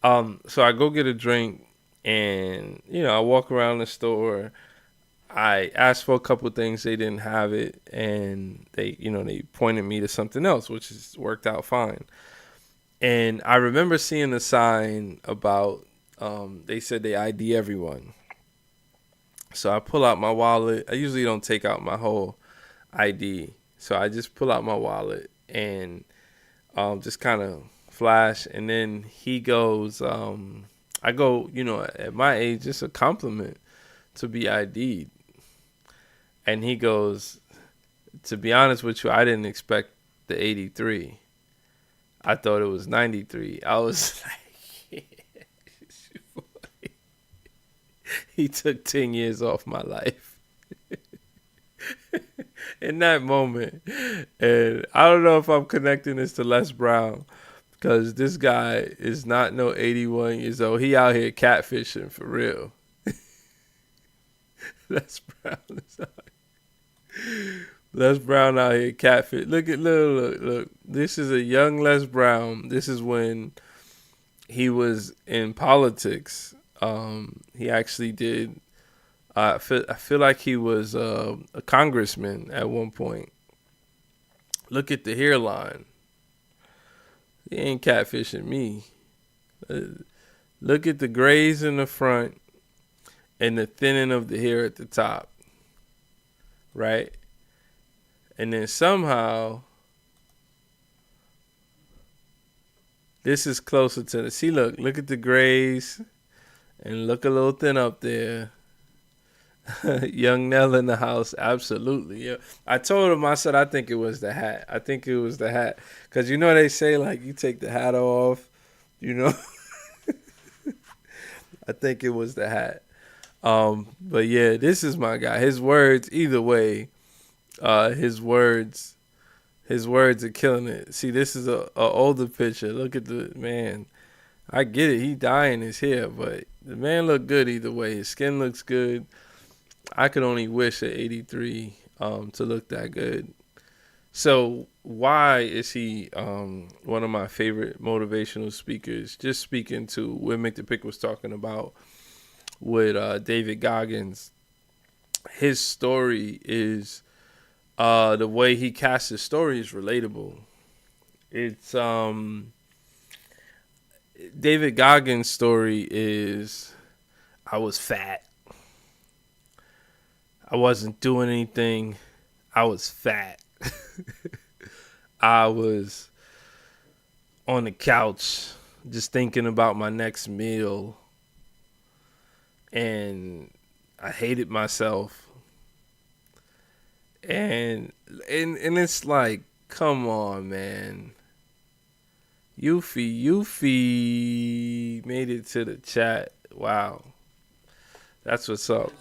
So I go get a drink, and I walk around the store. I asked for a couple of things, they didn't have it, and they pointed me to something else, which has worked out fine. And I remember seeing a sign about they said they ID everyone. So I pull out my wallet. I usually don't take out my whole ID, so I just pull out my wallet and just kind of flash. And then he goes, I go, at my age, it's a compliment to be ID'd. And he goes, to be honest with you, I didn't expect the 83. I thought it was 93. I was like, yeah. He took 10 years off my life. In that moment. And I don't know if I'm connecting this to Les Brown, because this guy is not no 81 years old. He out here catfishing for real. Les Brown is out here. Les Brown out here catfish. Look. This is a young Les Brown. This is when he was in politics. He actually did. I feel like he was a congressman at one point. Look at the hairline. He ain't catfishing me. Look at the grays in the front and the thinning of the hair at the top. Right? And then somehow this is closer to the... See, look at the grays and look a little thin up there. Young Nell in the house, absolutely. Yeah. I told him, I said, I think it was the hat. I think it was the hat. Because they say, like, you take the hat off, I think it was the hat. But yeah, this is my guy. His words, either way, his words are killing it. See, this is a older picture. Look at the man. I get it. He dyeing his hair, but the man look good either way. His skin looks good. I could only wish at 83 to look that good. So why is he one of my favorite motivational speakers? Just speaking to what Mick the Pick was talking about with David Goggins. His story is the way he casts his story is relatable. It's David Goggins' story is, I was fat. I wasn't doing anything. I was fat. I was on the couch just thinking about my next meal. And I hated myself. And it's like, come on, man. Yuffie made it to the chat. Wow. That's what's up.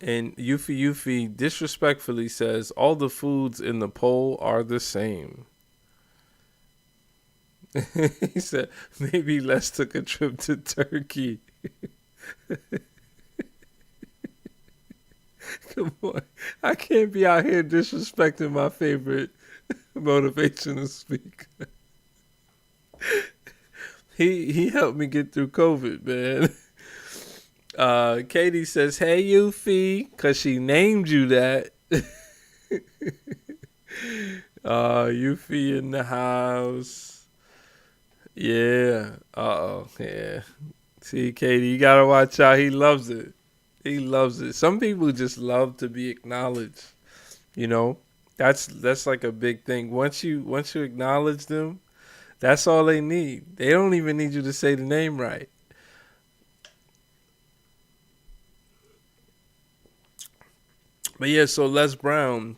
And Yuffie disrespectfully says, all the foods in the poll are the same. He said, maybe Les took a trip to Turkey. Come on. I can't be out here disrespecting my favorite motivational speaker. He helped me get through COVID, man. Katie says, hey, Yuffie, because she named you that. Yuffie in the house. Yeah. Uh-oh. Yeah. See, Katie, you gotta watch out. He loves it. He loves it. Some people just love to be acknowledged. You know, that's like a big thing. Once you acknowledge them, that's all they need. They don't even need you to say the name right. But yeah, so Les Brown,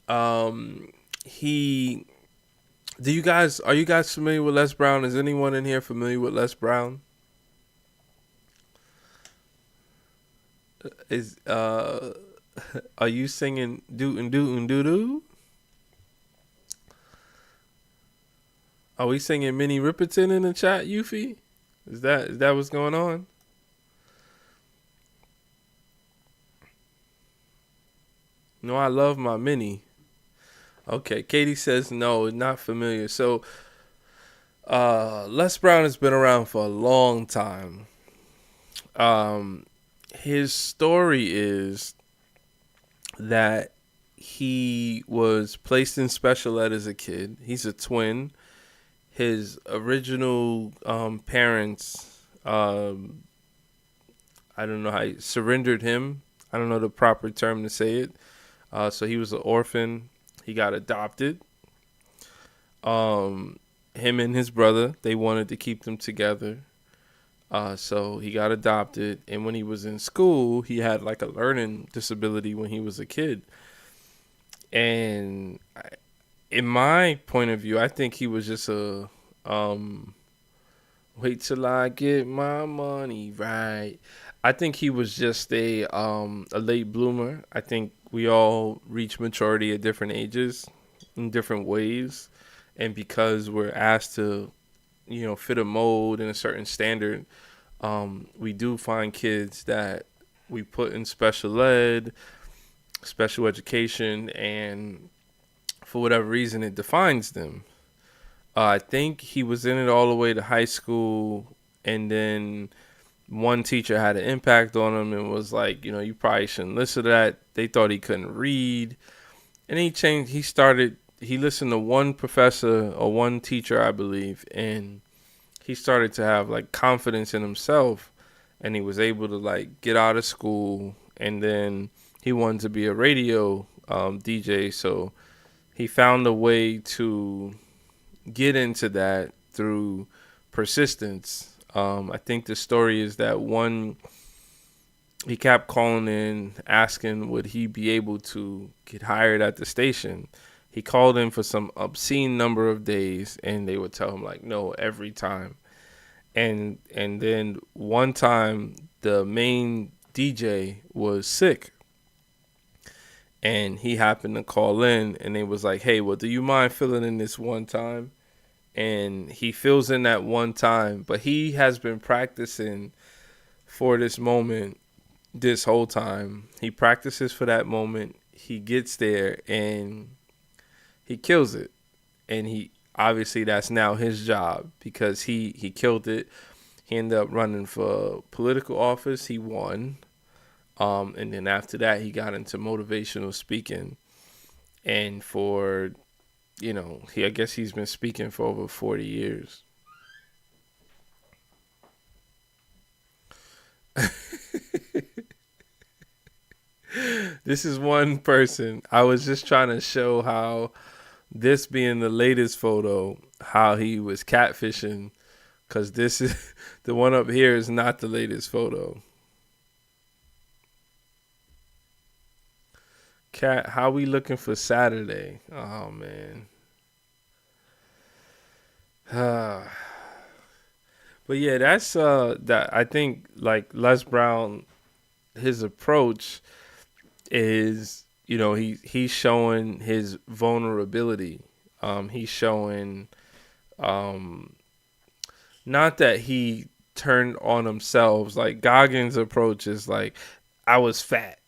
um, he. Are you guys familiar with Les Brown? Is anyone in here familiar with Les Brown? Is are you singing doo doo doo doo? Are we singing Minnie Riperton in the chat, Yuffie? Is that what's going on? No, I love my Minnie. Okay, Katie says no, not familiar. So, Les Brown has been around for a long time. Um, his story is that he was placed in special ed as a kid. He's a twin. His original parents, I don't know how surrendered him. I don't know the proper term to say it. So he was an orphan. He got adopted. Him and his brother, they wanted to keep them together. So he got adopted. And when he was in school, he had like a learning disability when he was a kid. And in my point of view, I think he was just a wait till I get my money right. I think he was just a late bloomer. I think we all reach maturity at different ages in different ways. And because we're asked to, fit a mold and a certain standard, we do find kids that we put in special ed, special education, and for whatever reason, it defines them. I think he was in it all the way to high school, and then one teacher had an impact on him and was like, you probably shouldn't listen to that. They thought he couldn't read. And he changed. He listened to one professor or one teacher, I believe, and he started to have like confidence in himself, and he was able to like get out of school, and then he wanted to be a radio DJ. So he found a way to get into that through persistence. I think the story is that he kept calling in, asking would he be able to get hired at the station. He called in for some obscene number of days, and they would tell him like no every time. And then one time the main DJ was sick, and he happened to call in, and they was like, hey, well, do you mind filling in this one time? And he fills in that one time, but he has been practicing for this moment this whole time. He practices for that moment. He gets there and he kills it. And he obviously that's now his job because he killed it. He ended up running for political office. He won. And then after that, he got into motivational speaking. And for I guess he's been speaking for over 40 years. This is one person. I was just trying to show how this being the latest photo, how he was catfishing, because this is the one up here is not the latest photo. Cat, how we looking for Saturday? Oh man. But yeah, that's that I think like Les Brown, his approach is he's showing his vulnerability. He's showing not that he turned on himself. Like Goggins' approach is like, I was fat.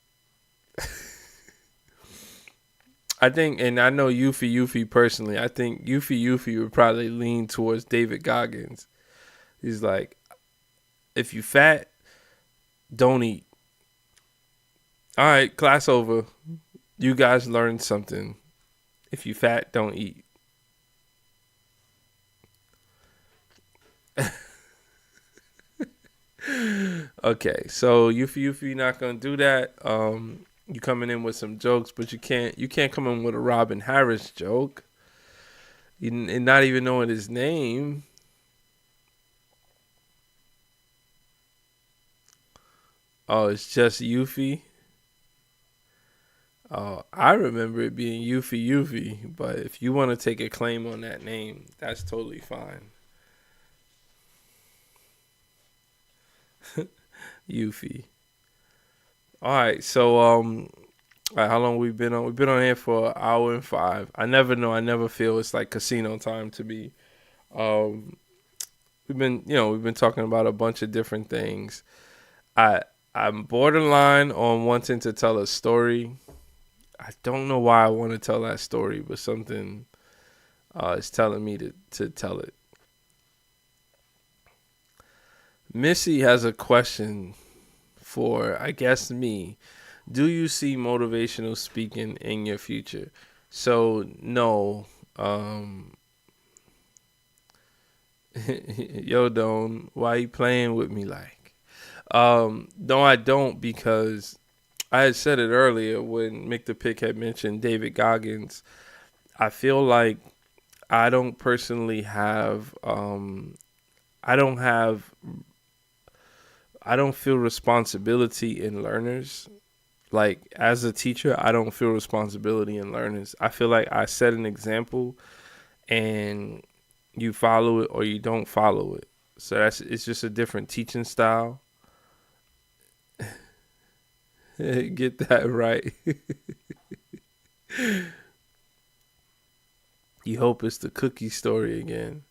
I think, and I know Yuffie personally, I think Yuffie would probably lean towards David Goggins. He's like, if you fat, don't eat. All right, class over. You guys learned something. If you fat, don't eat. Okay, so Yuffie not gonna do that. You coming in with some jokes, but you can't come in with a Robin Harris joke. And not even knowing his name. Oh, it's just Yuffie. Oh, I remember it being Yuffie, but if you want to take a claim on that name, that's totally fine. Yuffie. All right, so all right, how long we been on? We've been on here for an hour and 5. I never know. I never feel it's like casino time to me. Um, we've been talking about a bunch of different things. I I'm borderline on wanting to tell a story. I don't know why I want to tell that story, but something is telling me to tell it. Missy has a question for, I guess, me. Do you see motivational speaking in your future? So, no. Yo, Don, why you playing with me like? No, I don't, because I had said it earlier when Mick the Pick had mentioned David Goggins. I feel like I don't personally have, I don't have, I don't feel responsibility in learners. Like, as a teacher, I don't feel responsibility in learners. I feel like I set an example and you follow it or you don't follow it. So it's just a different teaching style. Get that right. You hope it's the cookie story again.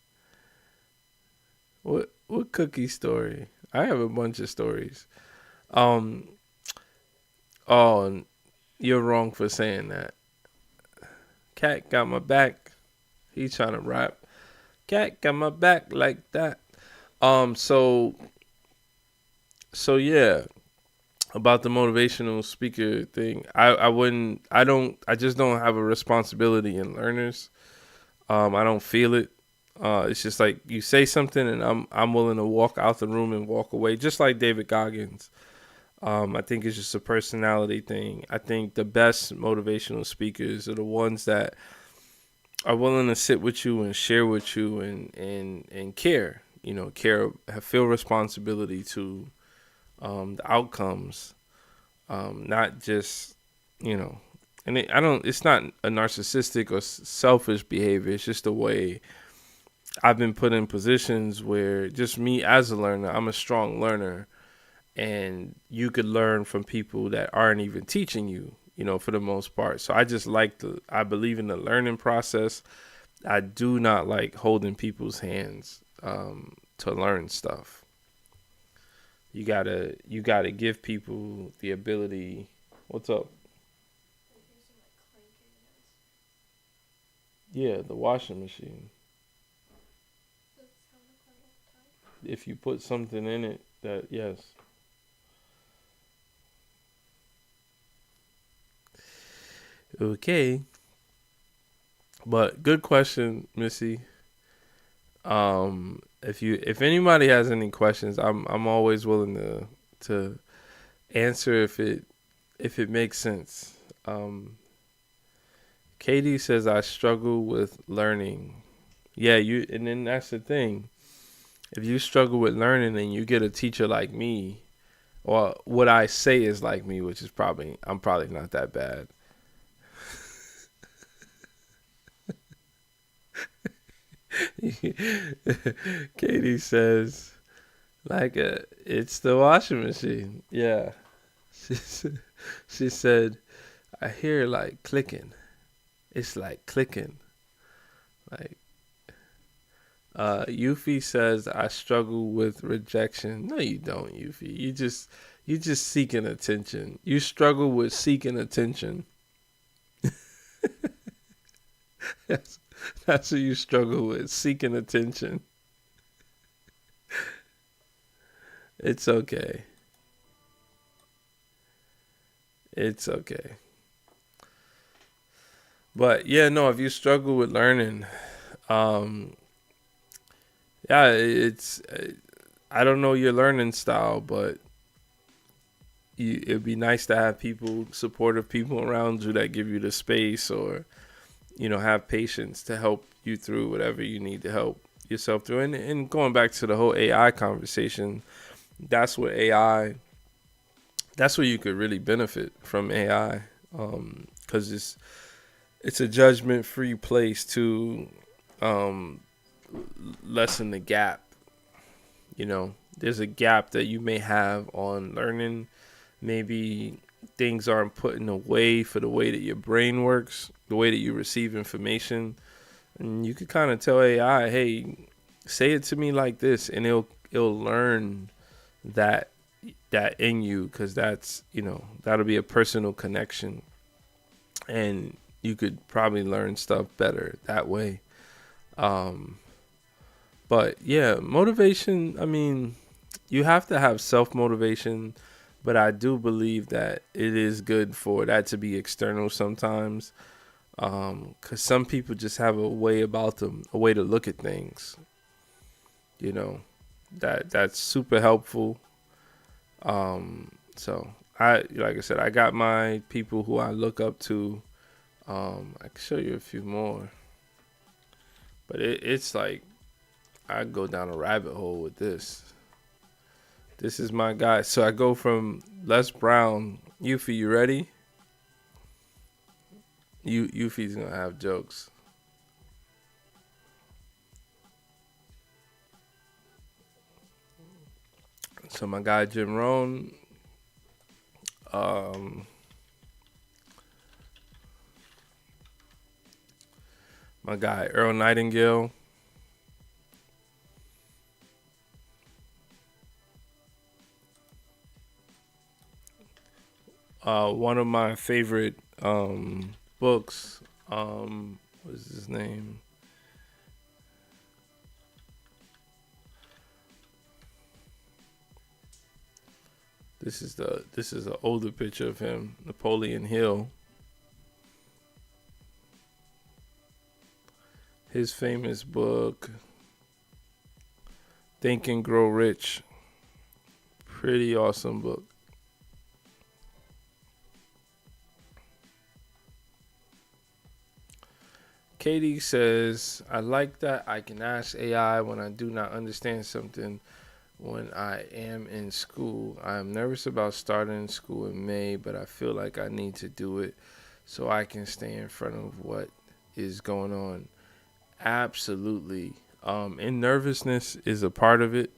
What cookie story? I have a bunch of stories. Um oh, you're wrong for saying that. Cat got my back. He's trying to rap. Cat got my back like that. So yeah, about the motivational speaker thing. I just don't have a responsibility in learners. I don't feel it. It's just like you say something and I'm willing to walk out the room and walk away, just like David Goggins. I think it's just a personality thing. I think the best motivational speakers are the ones that are willing to sit with you and share with you and care. Care, feel responsibility to the outcomes, not just you know. And I don't. It's not a narcissistic or selfish behavior. It's just a way I've been put in positions where just me as a learner, I'm a strong learner, and you could learn from people that aren't even teaching you, for the most part. So I believe in the learning process. I do not like holding people's hands to learn stuff. You gotta give people the ability. What's up? Yeah, the washing machine. If you put something in it, that yes. Okay. But good question, Missy. If anybody has any questions, I'm always willing to answer if it makes sense. Katie says I struggle with learning. Yeah, and then that's the thing. If you struggle with learning and you get a teacher like me, or what I say is like me, which is I'm probably not that bad. Katie says, it's the washing machine. Yeah. She said, I hear like clicking. It's like clicking. Like, Yuffie says, I struggle with rejection. No, you don't, Yuffie. You just seeking attention. You struggle with seeking attention. That's what you struggle with, seeking attention. It's okay. It's okay. But yeah, no, if you struggle with learning, Yeah, it's I don't know your learning style, but it'd be nice to have people, supportive people around you that give you the space, or have patience to help you through whatever you need to help yourself through. And going back to the whole AI conversation, that's what AI, that's where you could really benefit from AI, because it's a judgment free place to um, lessen the gap. There's a gap that you may have on learning. Maybe things aren't put in a way for the way that your brain works, the way that you receive information. And you could kind of tell AI, hey, say it to me like this, and it'll learn that in you, because that'll be a personal connection, and you could probably learn stuff better that way. But yeah, motivation, I mean, you have to have self-motivation, but I do believe that it is good for that to be external sometimes, because some people just have a way about them, a way to look at things, that's super helpful. So like I said, I got my people who I look up to. I can show you a few more, but it's like I go down a rabbit hole with this. This is my guy. So I go from Les Brown. Yuffie, you ready? Yuffie's gonna have jokes. So my guy Jim Rohn. My guy Earl Nightingale. One of my favorite books. What is his name? This is the older picture of him, Napoleon Hill. His famous book, Think and Grow Rich. Pretty awesome book. Katie says, I like that I can ask AI when I do not understand something when I am in school. I am nervous about starting school in May, but I feel like I need to do it so I can stay in front of what is going on. Absolutely. And nervousness is a part of it.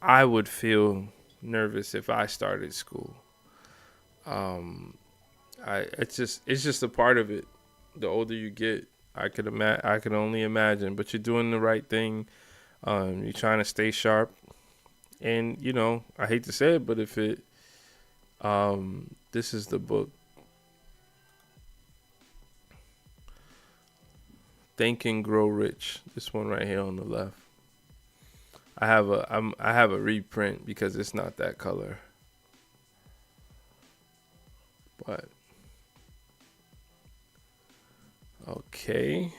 I would feel nervous if I started school. It's just a part of it. The older you get, I can only imagine. But you're doing the right thing. You're trying to stay sharp. And I hate to say it, but if it, this is the book. Think and Grow Rich. This one right here on the left. I have a reprint because it's not that color. But okay.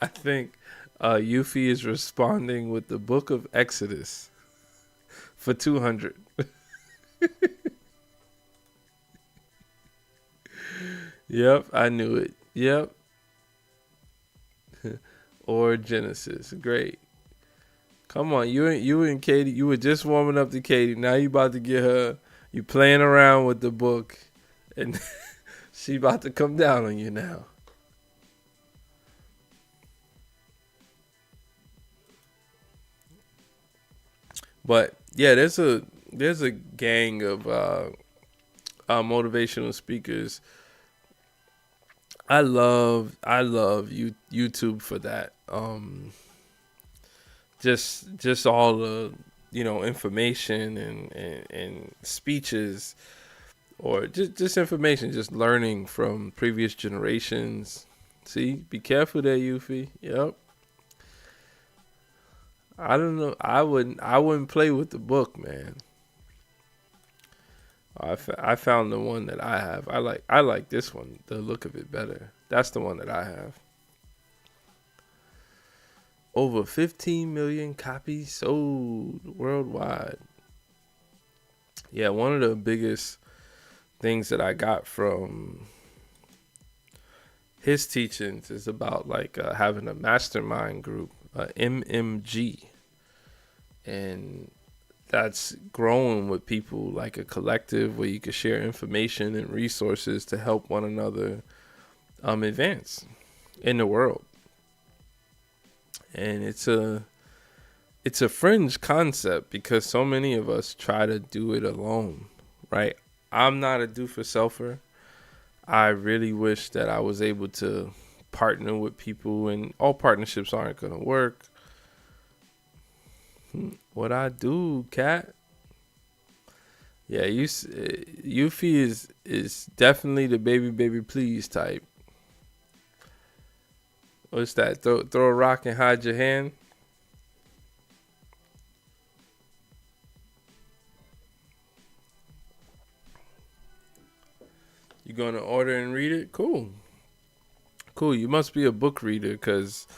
I think Yuffie is responding with the Book of Exodus for 200. Yep, I knew it. Yep. Or Genesis. Great. Come on, you and Katie, you were just warming up to Katie. Now you about to get her, you playing around with the book, and she about to come down on you now. But yeah, there's a gang of motivational speakers. I love YouTube for that. Just all the information and speeches, or just information, just learning from previous generations. See, be careful there, Yuffie. Yep. I don't know. I wouldn't play with the book, man. I found the one that I have. I like this one. The look of it better. That's the one that I have. Over 15 million copies sold worldwide. Yeah, one of the biggest things that I got from his teachings is about like having a mastermind group, MMG, and that's growing with people like a collective where you can share information and resources to help one another advance in the world. And it's a fringe concept because so many of us try to do it alone, right? I'm not a do-for-selfer. I really wish that I was able to partner with people, and all partnerships aren't going to work. What I do, cat? Yeah, Yuffie is definitely the baby please type. What's that? Throw a rock and hide your hand. You gonna order and read it? Cool. You must be a book reader, because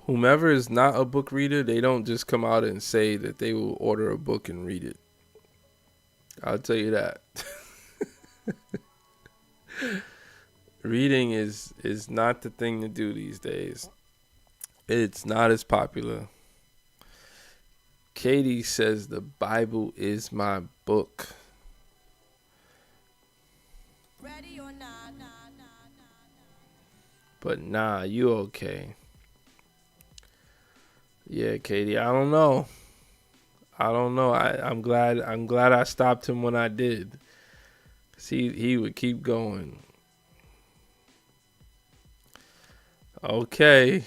whomever is not a book reader, they don't just come out and say that they will order a book and read it. I'll tell you that. Reading is not the thing to do these days. It's not as popular. Katie says the Bible is my book. Ready or not. But nah, you okay. Yeah, Katie, I don't know. I'm glad I stopped him when I did. 'Cause he would keep going. Okay.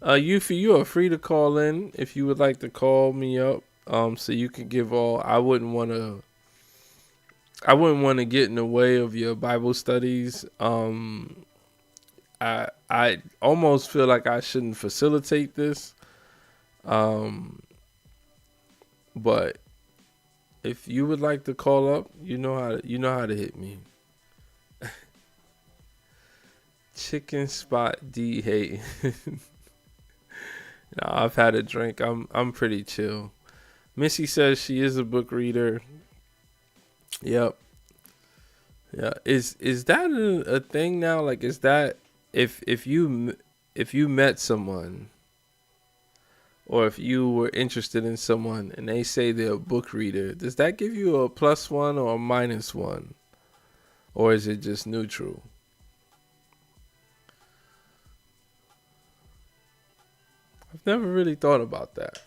Yuffie, you are free to call in if you would like to call me up. So you can give all. I wouldn't want to get in the way of your Bible studies. I almost feel like I shouldn't facilitate this. But if you would like to call up, you know how to hit me. Chicken spot D hate. No, I've had a drink. I'm pretty chill. Missy says she is a book reader. Yep. Yeah. Is that a thing now? Like, is that if you met someone, or if you were interested in someone and they say they're a book reader, does that give you a +1 or a -1? Or is it just neutral? I've never really thought about that.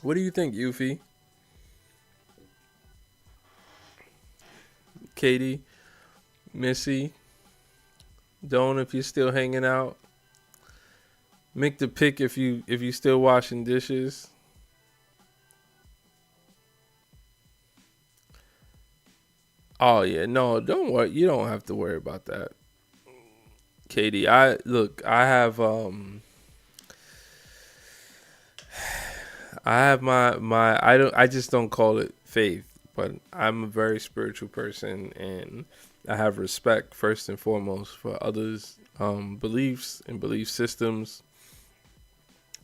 What do you think, Yuffie? Katie? Missy? Don't, if you're still hanging out. Make the pick if you still washing dishes. Oh yeah, no, don't worry. You don't have to worry about that, Katie. I have I just don't call it faith, but I'm a very spiritual person, and I have respect first and foremost for others' beliefs and belief systems.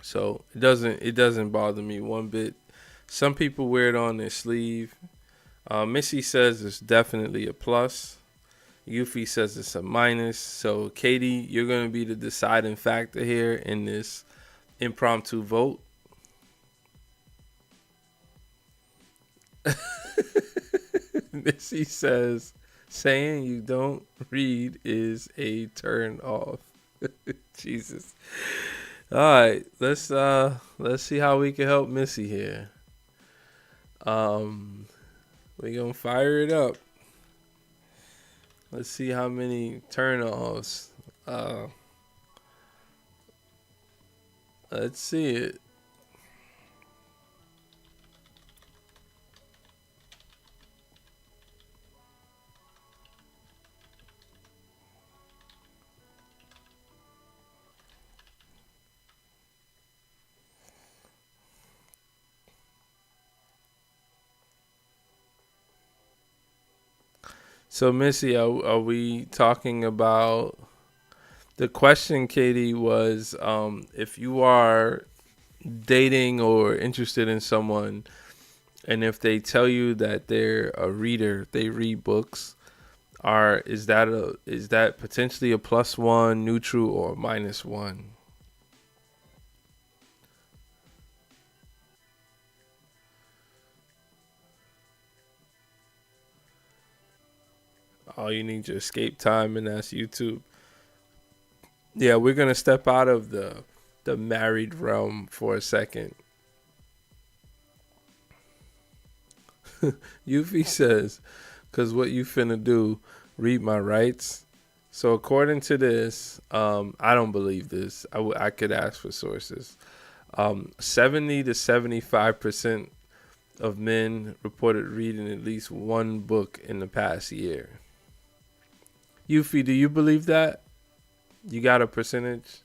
So it doesn't bother me one bit. Some people wear it on their sleeve. Missy says it's definitely a plus. Yuffie says it's a minus. So Katie, you're gonna be the deciding factor here in this impromptu vote. Missy says saying you don't read is a turn off. Jesus. All right, let's see how we can help Missy here. We're gonna fire it up. Let's see how many turn-offs. Let's see it. So Missy, are we talking about the question? Katie was, if you are dating or interested in someone, and if they tell you that they're a reader, they read books, is that potentially a +1, neutral, or -1? Oh, you need your escape time, and that's YouTube. Yeah, we're gonna step out of the married realm for a second. Yuffie says, "Cause what you finna do? Read my rights." So according to this, I don't believe this. I could ask for sources. 70 to 75% of men reported reading at least one book in the past year. Yuffie, do you believe that? You got a percentage?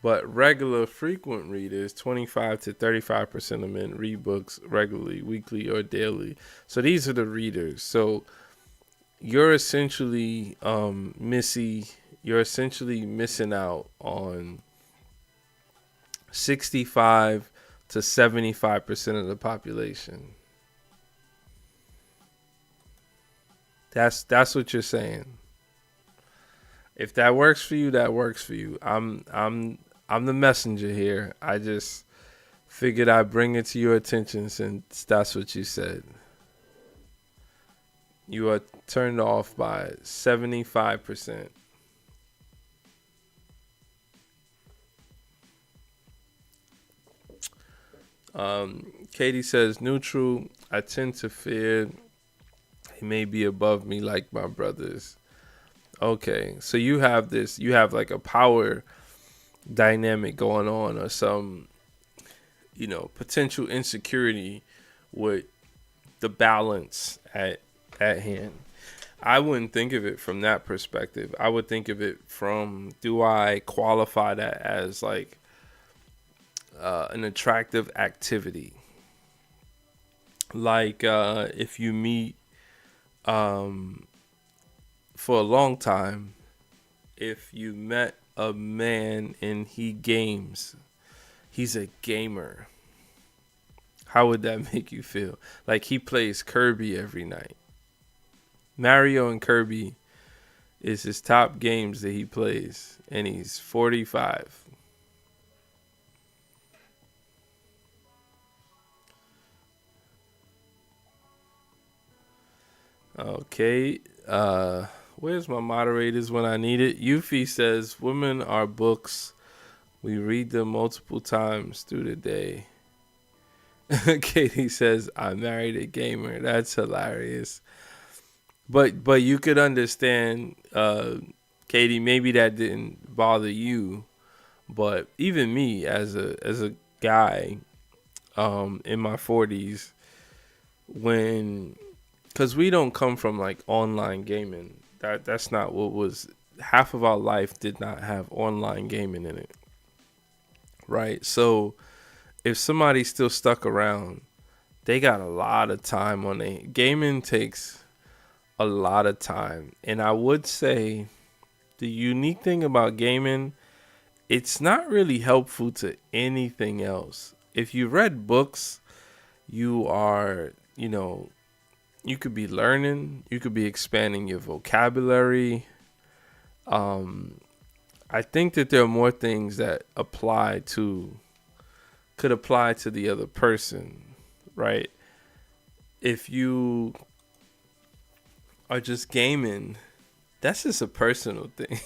But regular frequent readers, 25 to 35% of men read books regularly, weekly, or daily. So these are the readers. So you're essentially, Missy, you're essentially missing out on 65 to 75% of the population. That's what you're saying. If that works for you, that works for you. I'm the messenger here. I just figured I'd bring it to your attention since that's what you said. You are turned off by 75%. Katie says, neutral. I tend to fear he may be above me like my brothers. Okay, so you have like a power dynamic going on, or some, potential insecurity with the balance at hand. I wouldn't think of it from that perspective. I would think of it from, do I qualify that as like an attractive activity? Like if you meet for a long time, if you met a man and he games, he's a gamer, how would that make you feel? Like he plays Kirby every night. Mario and Kirby is his top games that he plays, and he's 45. Okay, where's my moderators when I need it? Yuffie says, women are books. We read them multiple times through the day. Katie says, I married a gamer. That's hilarious. But you could understand, Katie, maybe that didn't bother you. But even me as a guy in my 40s, because we don't come from like online gaming. That's not what was, half of our life did not have online gaming in it. Right? So if somebody's still stuck around, they got a lot of time on it. Gaming takes a lot of time. And I would say the unique thing about gaming, it's not really helpful to anything else. If you read books, you are, you could be learning, you could be expanding your vocabulary. I think that there are more things that could apply to the other person, right? If you are just gaming, that's just a personal thing.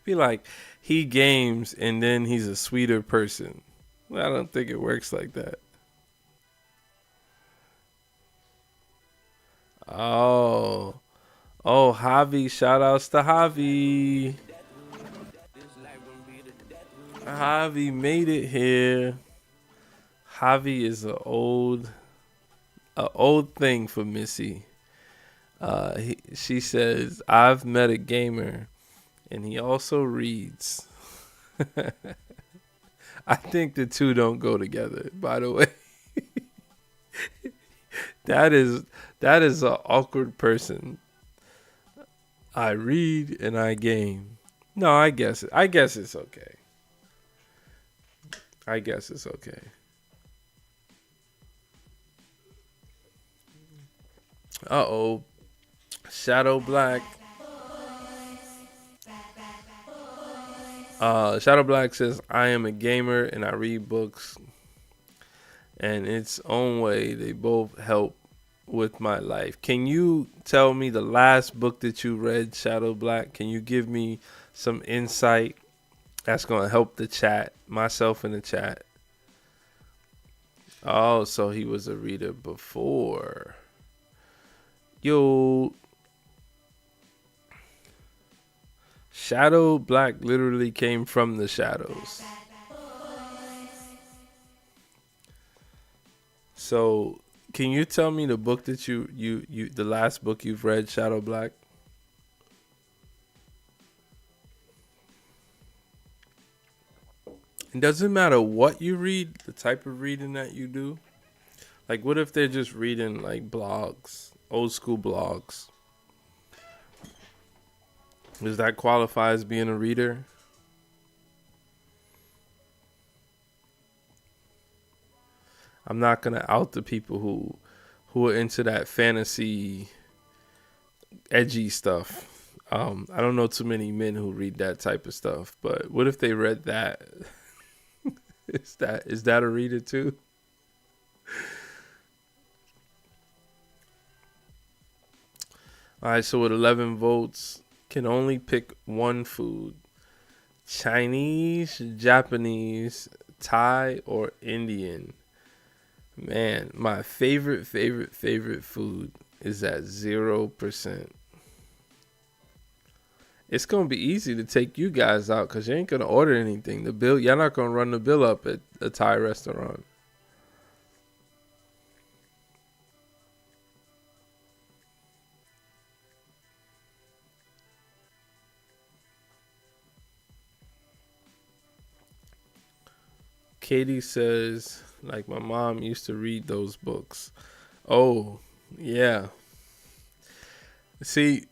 Be like, he games and then he's a sweeter person. Well, I don't think it works like that. Oh, Javi, shout outs to Javi. Javi made it here. Javi is a old thing for Missy. She says, I've met a gamer and he also reads. I think the two don't go together, by the way. That is an awkward person. I read and I game. No, I guess it's okay. I guess it's okay. Uh-oh. Shadow Black. Shadow Black says, I am a gamer and I read books. And its own way, they both help with my life. Can you tell me the last book that you read, Shadow Black? Can you give me some insight that's going to help the chat, myself in the chat? Oh, so he was a reader before. Yo, Shadow Black literally came from the shadows. So, can you tell me the book that you the last book you've read, Shadow Black? It doesn't matter what you read, the type of reading that you do. Like, what if they're just reading like blogs, old school blogs? Does that qualify as being a reader? I'm not gonna out the people who are into that fantasy, edgy stuff. I don't know too many men who read that type of stuff. But what if they read that? Is that a reader too? All right, so with 11 votes, can only pick one food: Chinese, Japanese, Thai, or Indian. Man, my favorite food is at 0%. It's gonna be easy to take you guys out because you ain't gonna order anything. The bill, y'all not gonna run the bill up at a Thai restaurant. Katie says, like, my mom used to read those books. Oh, yeah. See,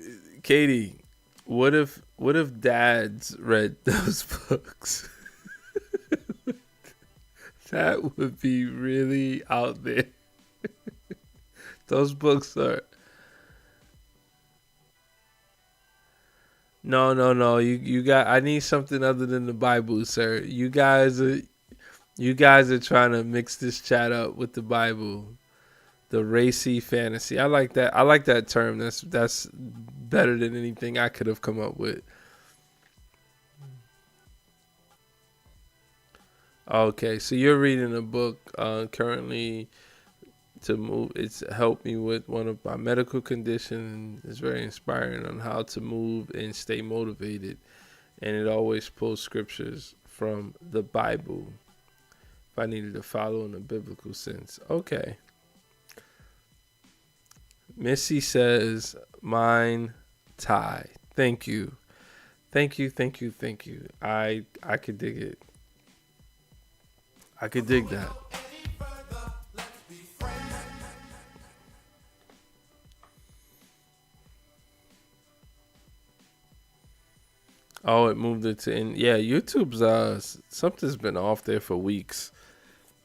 Katie, what if dads read those books? That would be really out there. Those books are... No. You got... I need something other than the Bible, sir. You guys are trying to mix this chat up with the Bible. The racy fantasy. I like that. I like that term. That's better than anything I could have come up with. Okay, so you're reading a book currently to move. It's helped me with one of my medical conditions. It's very inspiring on how to move and stay motivated. And it always pulls scriptures from the Bible. If I needed to follow in a biblical sense. Okay. Missy says, mine, Thai. Thank you. I could dig it. I could dig that. Oh, it moved it to yeah. YouTube's something's been off there for weeks.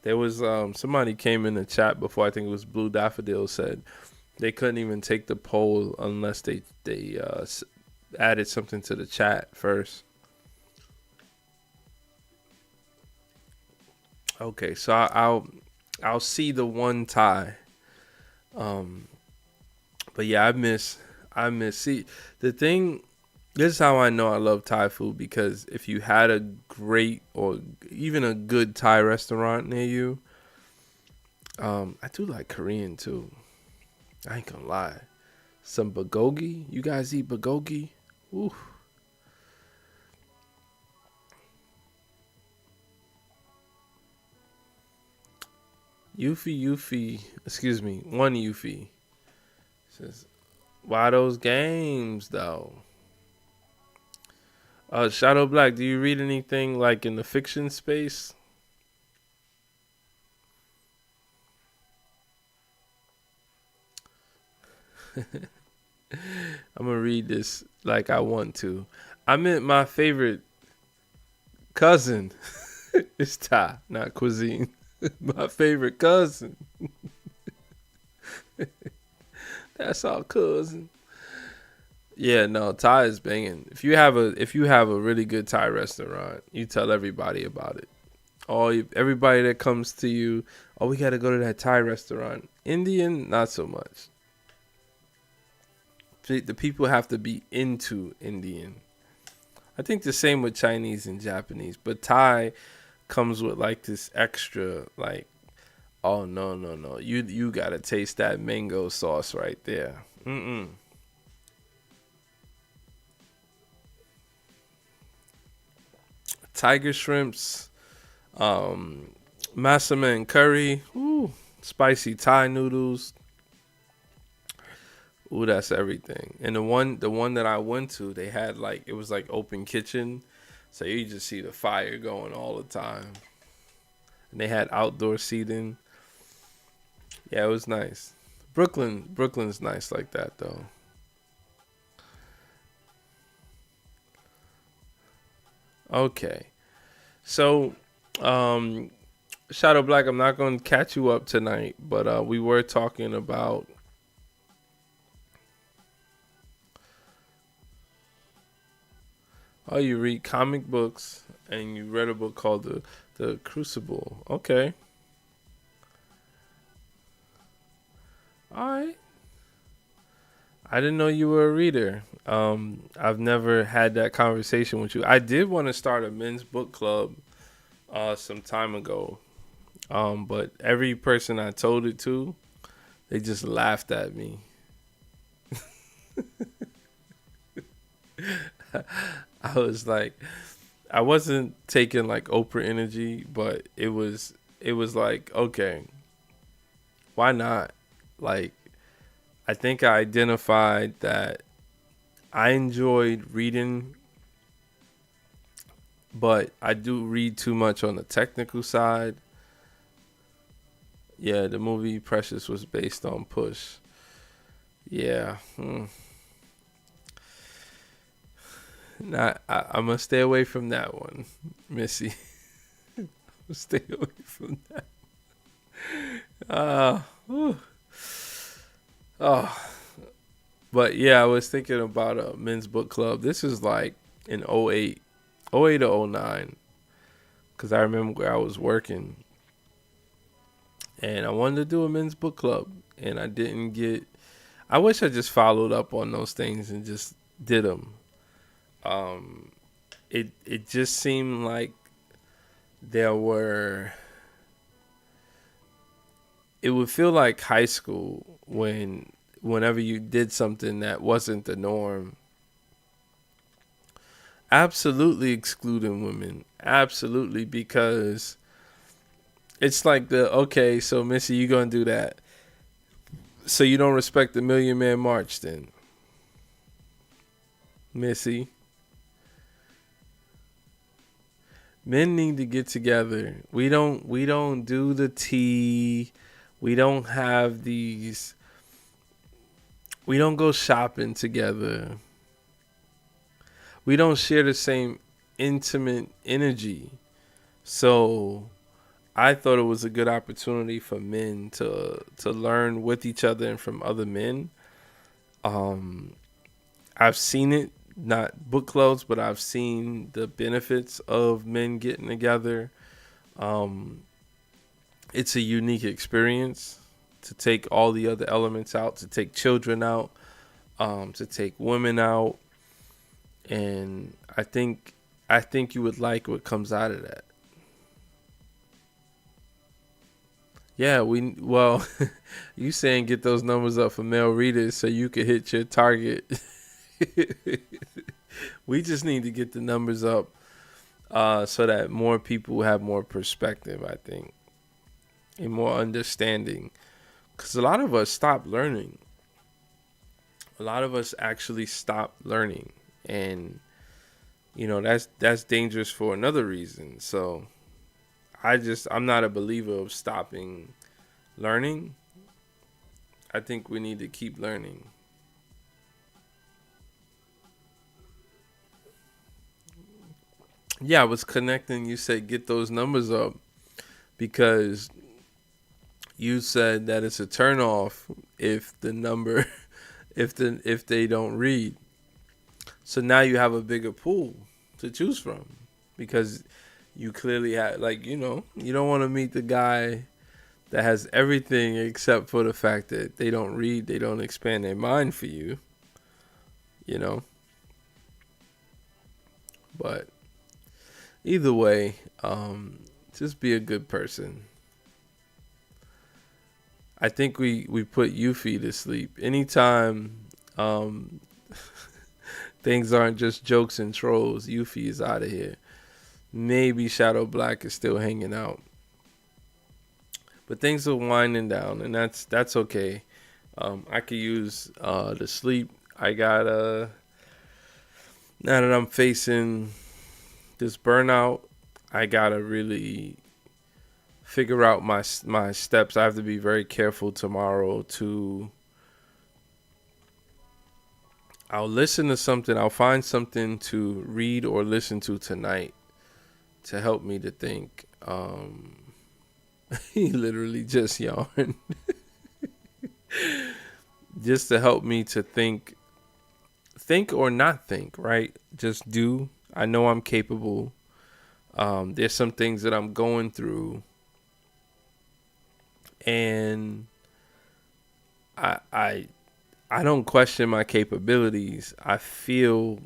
There was somebody came in the chat before. I think it was Blue Daffodil said they couldn't even take the poll unless they added something to the chat first. Okay, so I'll see the one Thai. But yeah, I miss. See, the thing. This is how I know I love Thai food, because if you had a great or even a good Thai restaurant near you, I do like Korean too. I ain't gonna lie. Some bulgogi. You guys eat bulgogi? Ooh. Yuffie. Excuse me. One Yuffie says, why those games though? Shadow Black, do you read anything like in the fiction space? I'm gonna read this like I want to. I meant my favorite cousin. It's Thai, not cuisine. My favorite cousin. That's our cousin. Yeah, no, Thai is banging. If you have a really good Thai restaurant, you tell everybody about it. Everybody that comes to you, oh, we got to go to that Thai restaurant. Indian, not so much. The people have to be into Indian. I think the same with Chinese and Japanese, but Thai comes with like this extra, like, oh no, you gotta taste that mango sauce right there. Tiger shrimps, massaman curry, ooh, spicy Thai noodles. Ooh, that's everything. And the one that I went to, they had like, it was like open kitchen, so you just see the fire going all the time. And they had outdoor seating. Yeah, it was nice. Brooklyn's nice like that though. Okay. So, Shadow Black, I'm not going to catch you up tonight, but we were talking about you read comic books and you read a book called the Crucible. Okay. All right. I didn't know you were a reader. I've never had that conversation with you. I did want to start a men's book club some time ago. But every person I told it to, they just laughed at me. I was like, I wasn't taking like Oprah energy, but it was like, okay, why not? Like, I think I identified that I enjoyed reading, but I do read too much on the technical side. Yeah, the movie Precious was based on Push. Yeah. I'm going to stay away from that one, Missy. Stay away from that. Whew. Oh. But yeah, I was thinking about a men's book club. This is like in 08 to 09. Because I remember where I was working. And I wanted to do a men's book club. And I wish I just followed up on those things and just did them. It just seemed like it would feel like high school whenever you did something that wasn't the norm. Absolutely excluding women. Absolutely, because it's like okay, so Missy, you gonna do that. So you don't respect the Million Man March then. Missy. Men need to get together. We don't do the tea. We don't have these. We don't go shopping together. We don't share the same intimate energy. So I thought it was a good opportunity for men to learn with each other and from other men. I've seen it, not book clubs, but I've seen the benefits of men getting together. It's a unique experience to take all the other elements out, to take children out, to take women out. And I think you would like what comes out of that. Yeah, you saying get those numbers up for male readers so you could hit your target. We just need to get the numbers up so that more people have more perspective, I think, and more understanding. Because a lot of us stop learning. A lot of us actually stop learning. And, that's dangerous for another reason. So I'm not a believer of stopping learning. I think we need to keep learning. Yeah, I was connecting. You said get those numbers up because you said that it's a turnoff if the number if they don't read. So now you have a bigger pool to choose from because you clearly have, like, you don't want to meet the guy that has everything except for the fact that they don't read, they don't expand their mind for you, you know. But either way, just be a good person. I think we put Yuffie to sleep. Anytime um, things aren't just jokes and trolls, Yuffie is out of here. Maybe Shadow Black is still hanging out. But things are winding down, and that's okay. I could use the sleep. I got now that I'm facing this burnout, I gotta really figure out my steps. I have to be very careful tomorrow to. I'll listen to something. I'll find something to read or listen to tonight to help me to think. He literally just yawned. Just to help me to think or not think, right? Just do. I know I'm capable. There's some things that I'm going through, and I don't question my capabilities. I feel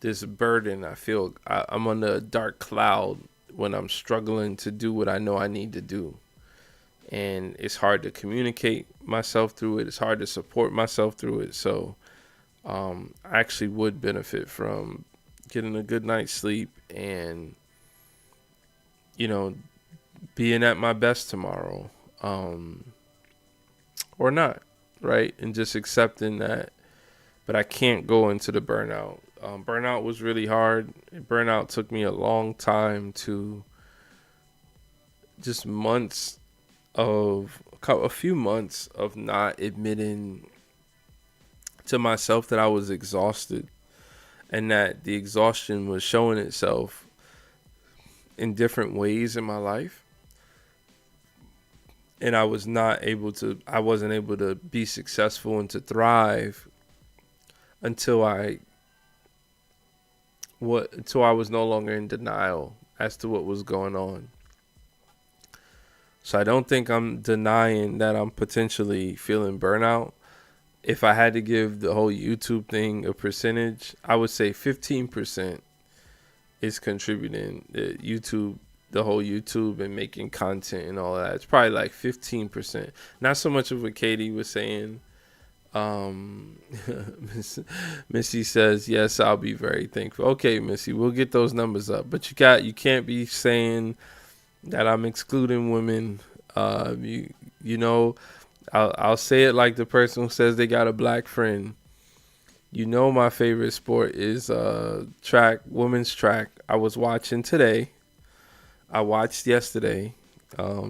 this burden. I feel I'm under a dark cloud when I'm struggling to do what I know I need to do. And it's hard to communicate myself through it. It's hard to support myself through it. So I actually would benefit from getting a good night's sleep and, being at my best tomorrow, or not, right? And just accepting that. But I can't go into the burnout. Burnout was really hard. Burnout took me a long time to just a few months of not admitting to myself that I was exhausted and that the exhaustion was showing itself in different ways in my life. And I wasn't able to be successful and to thrive until I was no longer in denial as to what was going on. So I don't think I'm denying that I'm potentially feeling burnout. If I had to give the whole YouTube thing a percentage, I would say 15% is contributing. The whole YouTube and making content and all that. It's probably like 15%. Not so much of what Katie was saying. Missy says, yes, I'll be very thankful. Okay, Missy, we'll get those numbers up. But you can't be saying that I'm excluding women. I'll say it like the person who says they got a black friend. My favorite sport is track, women's track. I was watching today. I watched yesterday. I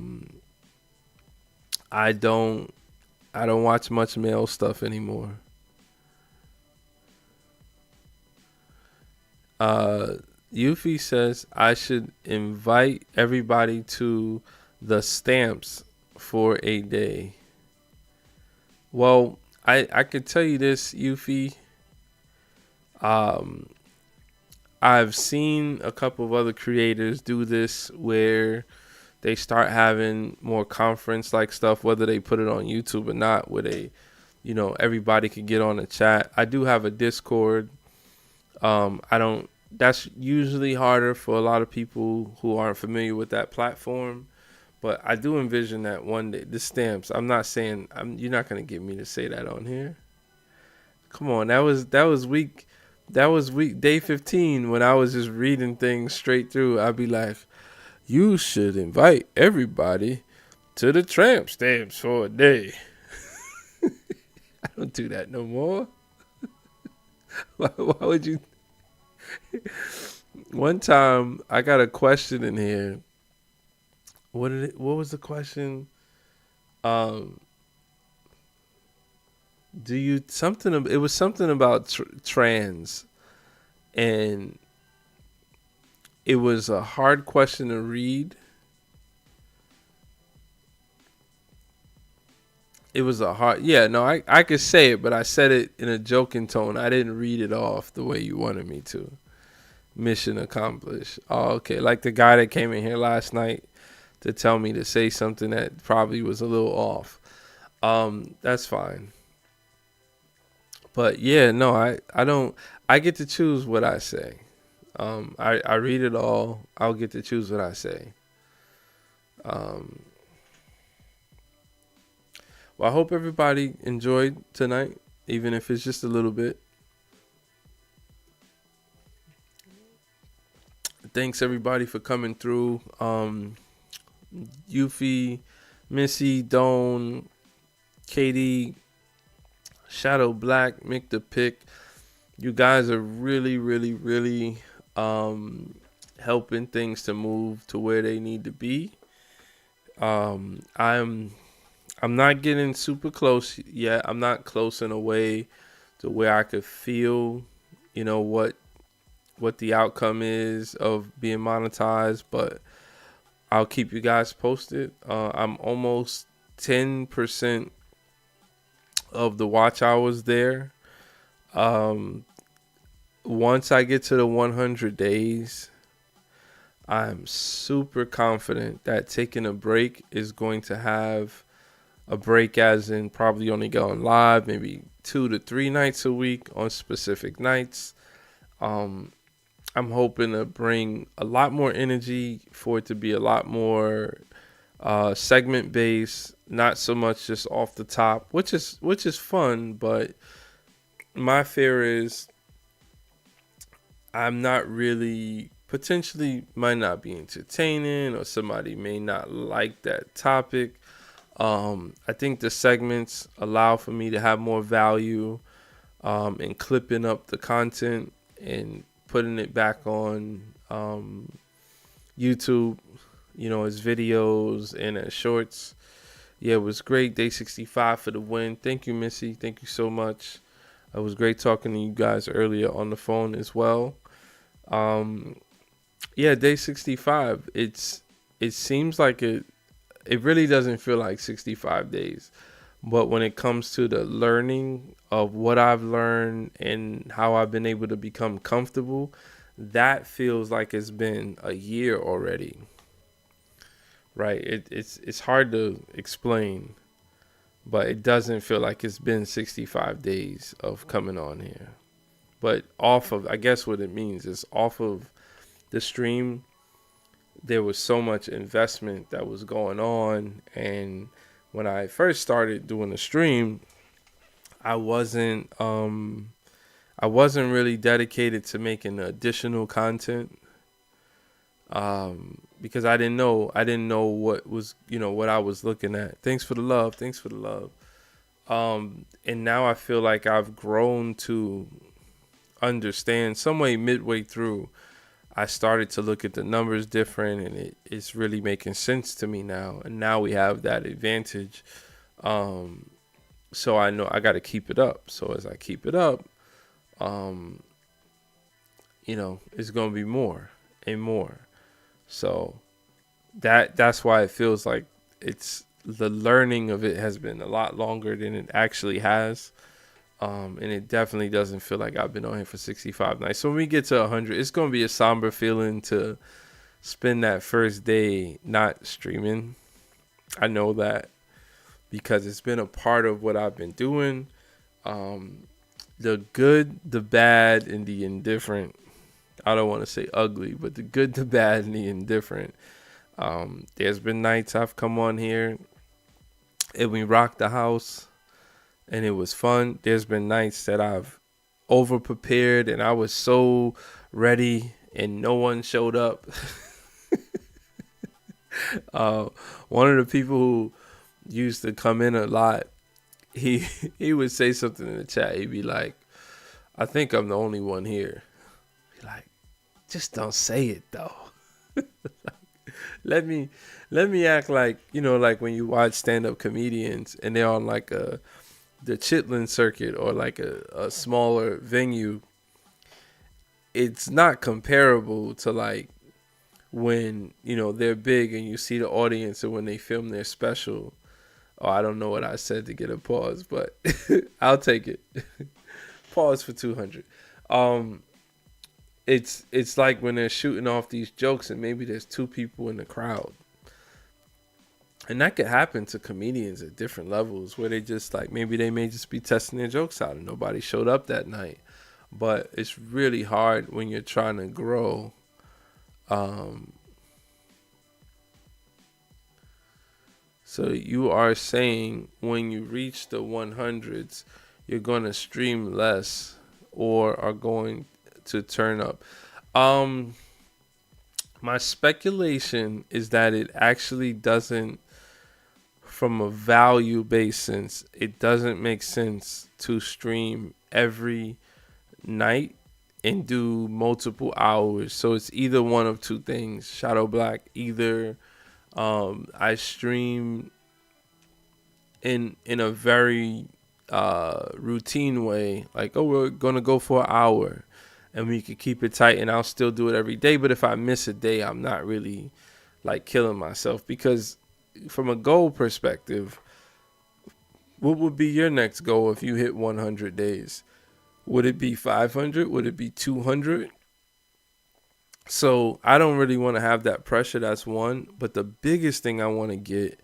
don't watch much male stuff anymore. Yuffie says I should invite everybody to the stamps for a day. Well, I could tell you this, Yuffie. I've seen a couple of other creators do this where they start having more conference like stuff, whether they put it on YouTube or not, where they, everybody could get on a chat. I do have a Discord. That's usually harder for a lot of people who aren't familiar with that platform. But I do envision that one day, the stamps, I'm not saying, you're not going to get me to say that on here. Come on, that was week day 15 when I was just reading things straight through. I'd be like, you should invite everybody to the tramp stamps for a day. I don't do that no more. Why would you? One time I got a question in here. What was the question? It was something about trans, and it was a hard question to read. It was a hard, yeah, no, I could say it, but I said it in a joking tone. I didn't read it off the way you wanted me to. Mission accomplished. Oh, okay. Like the guy that came in here last night to tell me to say something that probably was a little off. That's fine. But yeah, no, I don't, I get to choose what I say. I read it all. I'll get to choose what I say. Well, I hope everybody enjoyed tonight, even if it's just a little bit. Thanks everybody for coming through. Yuffie, Missy, Dawn, Katie, Shadow Black, Mick the Pick. You guys are really, really, really helping things to move to where they need to be. I'm not getting super close yet. I'm not close in a way to where I could feel, what the outcome is of being monetized, but I'll keep you guys posted. I'm almost 10% of the watch hours there. Once I get to the 100 days, I'm super confident that taking a break is going to have a break, as in probably only going live maybe 2 to 3 nights a week on specific nights. I'm hoping to bring a lot more energy, for it to be a lot more segment based, not so much just off the top, which is fun. But my fear is I'm not really, potentially might not be entertaining, or somebody may not like that topic. I think the segments allow for me to have more value in clipping up the content and putting it back on YouTube, as videos and as shorts. Yeah, it was great. Day 65 for the win. Thank you, Missy. Thank you so much. It was great talking to you guys earlier on the phone as well. Yeah, day 65. It seems like it really doesn't feel like 65 days. But when it comes to the learning of what I've learned and how I've been able to become comfortable, that feels like it's been a year already. Right? It's hard to explain, but it doesn't feel like it's been 65 days of coming on here. But off of, I guess what it means is off of the stream, there was so much investment that was going on. And when I first started doing the stream, I wasn't really dedicated to making additional content, because I didn't know what was, what I was looking at. Thanks for the love. And now I feel like I've grown to understand some way. Midway through, I started to look at the numbers different, and it's really making sense to me now. And now we have that advantage. So I know I got to keep it up. So as I keep it up, it's going to be more and more. So that's why it feels like the learning of it has been a lot longer than it actually has. And it definitely doesn't feel like I've been on here for 65 nights. So when we get to 100, it's going to be a somber feeling to spend that first day not streaming. I know that, because it's been a part of what I've been doing. The good, the bad, and the indifferent. I don't want to say ugly, but the good, the bad, and the indifferent. There's been nights I've come on here and we rocked the house and it was fun. There's been nights that I've over prepared and I was so ready and no one showed up. One of the people who used to come in a lot, he would say something in the chat. He'd be like, I think I'm the only one here. Be like, just don't say it though. Let me act like, like when you watch stand-up comedians and they're on like the Chitlin circuit or like a smaller venue. It's not comparable to like when, you know, they're big and you see the audience, and when they film their special. Oh, I don't know what I said to get a pause, but I'll take it. Pause for 200. Um, it's like when they're shooting off these jokes and maybe there's two people in the crowd. And that could happen to comedians at different levels where they just like, maybe they may just be testing their jokes out and nobody showed up that night. But it's really hard when you're trying to grow. So you are saying when you reach the 100s, you're going to stream less or are going to turn up. My speculation is that it actually doesn't, from a value basis, it doesn't make sense to stream every night and do multiple hours. So it's either one of two things, Shadow Black. Either I stream in a very routine way, like, oh, we're gonna go for an hour and we could keep it tight, and I'll still do it every day. But if I miss a day, I'm not really like killing myself, because from a goal perspective, what would be your next goal if you hit 100 days? Would it be 500? Would it be 200? So I don't really want to have that pressure. That's one. But the biggest thing I want to get,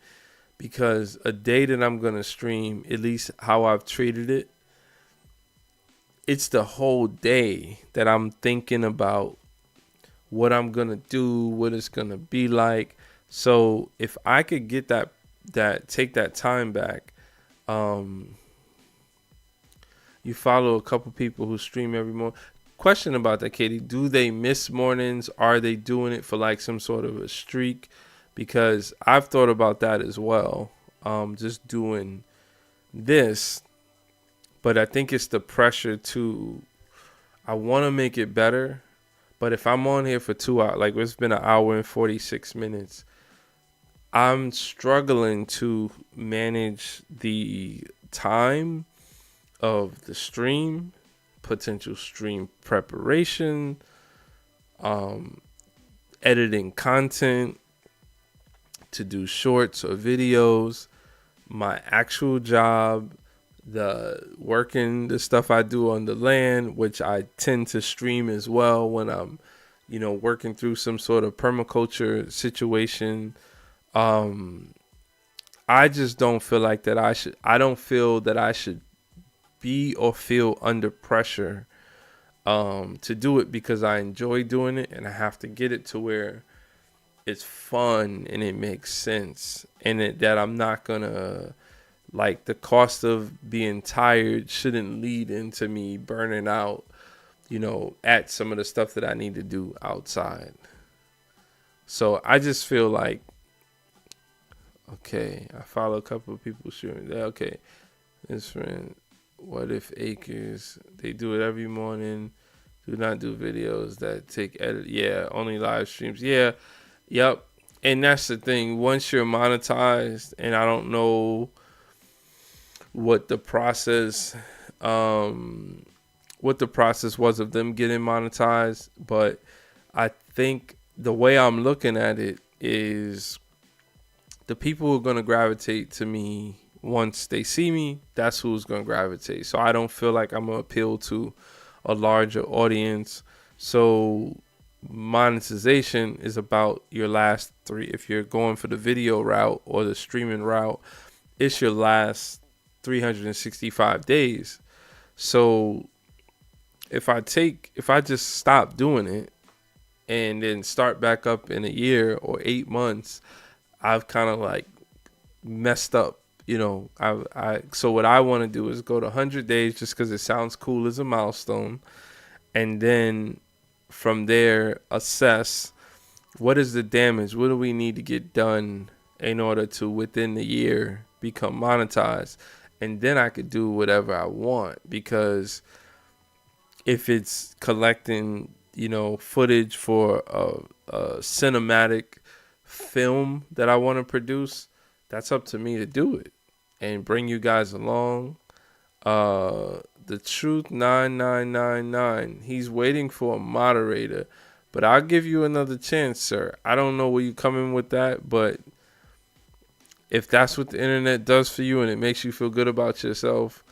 because a day that I'm going to stream, at least how I've treated it, it's the whole day that I'm thinking about what I'm going to do, what it's going to be like. So if I could get take that time back, you follow a couple people who stream every morning. Question about that, Katie. Do they miss mornings? Are they doing it for like some sort of a streak? Because I've thought about that as well. Just doing this. But I think it's the pressure to, I want to make it better. But if I'm on here for 2 hours, like it's been an hour and 46 minutes, I'm struggling to manage the time of the stream, potential stream preparation, editing content to do shorts or videos, my actual job, the stuff I do on the land, which I tend to stream as well when I'm, working through some sort of permaculture situation. I just don't feel like that I don't feel that I should be or feel under pressure to do it, because I enjoy doing it and I have to get it to where it's fun and it makes sense, and that I'm not gonna, like, the cost of being tired shouldn't lead into me burning out, at some of the stuff that I need to do outside. So I just feel like, okay, I follow a couple of people shooting. Okay, this friend, what if Acres, they do it every morning, do not do videos that take edit. Yeah, only live streams. Yeah, yep. And that's the thing. Once you're monetized, and I don't know what the process was of them getting monetized, but I think the way I'm looking at it is the people who are going to gravitate to me once they see me, that's who's going to gravitate. So I don't feel like I'm going to appeal to a larger audience. So monetization is about your last three. If you're going for the video route or the streaming route, it's your last 365 days. So if I just stop doing it and then start back up in a year or 8 months, I've kind of like messed up. So what I want to do is go to 100 days just because it sounds cool as a milestone, and then from there assess what is the damage, what do we need to get done in order to within the year become monetized, and then I could do whatever I want. Because if it's collecting footage for a cinematic film that I want to produce, that's up to me to do it and bring you guys along. The Truth 9999, he's waiting for a moderator. But I'll give you another chance, sir. I don't know where you come in with that, but if that's what the internet does for you and it makes you feel good about yourself,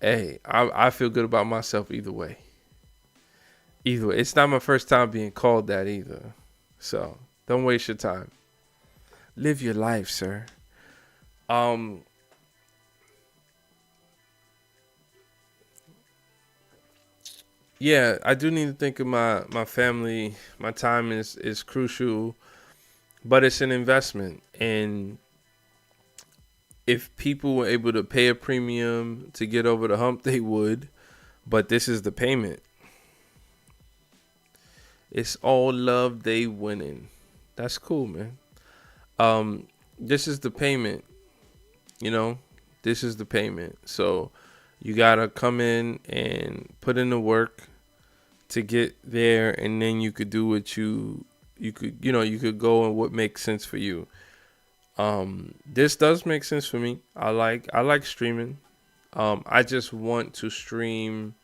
hey, I feel good about myself either way. Either way. It's not my first time being called that either. So don't waste your time. Live your life, sir. Yeah, I do need to think of my family. My time is crucial, but it's an investment. And if people were able to pay a premium to get over the hump, they would. But this is the payment. It's all love, they winning. That's cool, man. This is the payment. You know, this is the payment. So you gotta come in and put in the work to get there, and then you could do what you could go and what makes sense for you. This does make sense for me. I like streaming. I just want to stream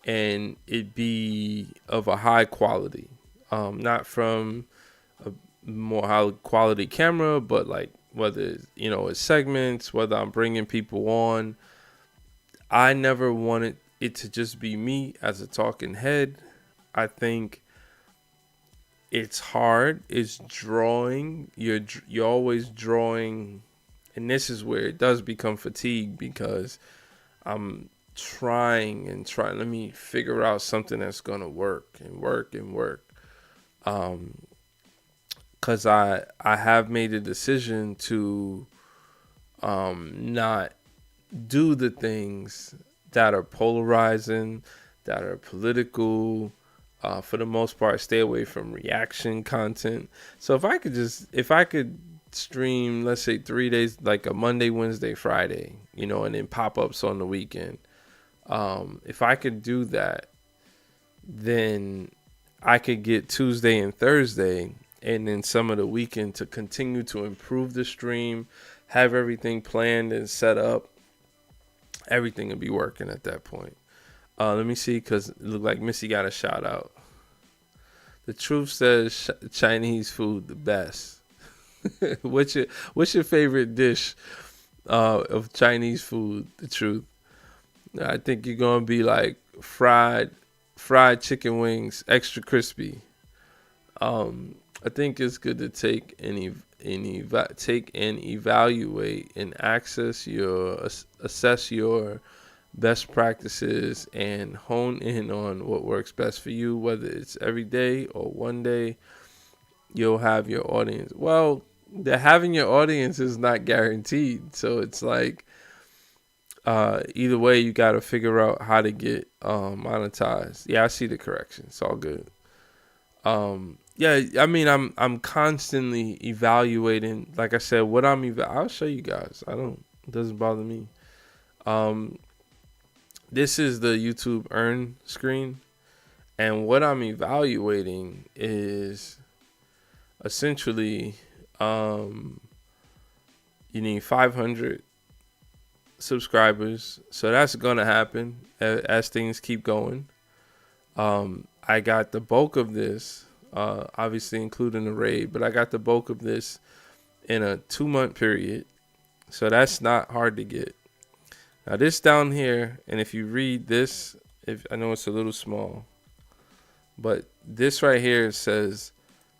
and it be of a high quality. Not from a more high quality camera, but like whether it's segments, whether I'm bringing people on. I never wanted it to just be me as a talking head. I think it's hard. It's drawing. You're always drawing, and this is where it does become fatigue because I'm trying. Let me figure out something that's gonna work. Because I have made a decision to not do the things that are polarizing, that are political. For the most part, stay away from reaction content. So if I could stream, let's say 3 days, like a Monday, Wednesday, Friday, and then pop-ups on the weekend. If I could do that, then I could get Tuesday and Thursday and then some of the weekend to continue to improve the stream, have everything planned and set up. Everything will be working at that point. Let me see, because it looked like Missy got a shout out. The truth says Chinese food the best. What's your favorite dish of Chinese food? The truth. I think you're gonna be like fried chicken wings, extra crispy. I think it's good to take and evaluate and assess your best practices and hone in on what works best for you, whether it's every day or one day you'll have your audience. Well, having your audience is not guaranteed. So it's like either way, you got to figure out how to get monetized. Yeah, I see the correction. It's all good. Yeah, I mean, I'm constantly evaluating. Like I said, what I'll show you guys. It doesn't bother me. This is the YouTube earn screen. And what I'm evaluating is essentially, you need 500 subscribers. So that's going to happen as things keep going. I got the bulk of this, obviously including the raid, but I got the bulk of this in a 2-month period. So that's not hard to get. Now this down here, and if you read this, I know it's a little small, but this right here says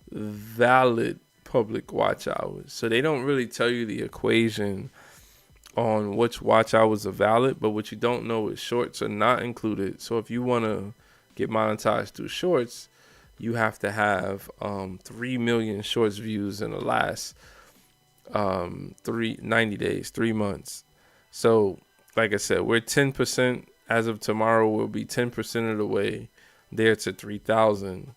valid public watch hours. So they don't really tell you the equation on which watch hours are valid, but what you don't know is shorts are not included. So if you want to get monetized through shorts, you have to have 3 million shorts views in the last 90 days, 3 months. So like I said, we're 10%. As of tomorrow, we'll be 10% of the way there to 3,000.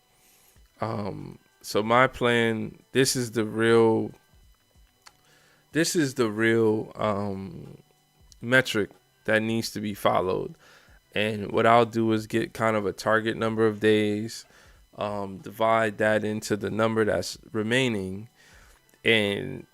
So my plan, this is the real metric that needs to be followed. And what I'll do is get kind of a target number of days, divide that into the number that's remaining, and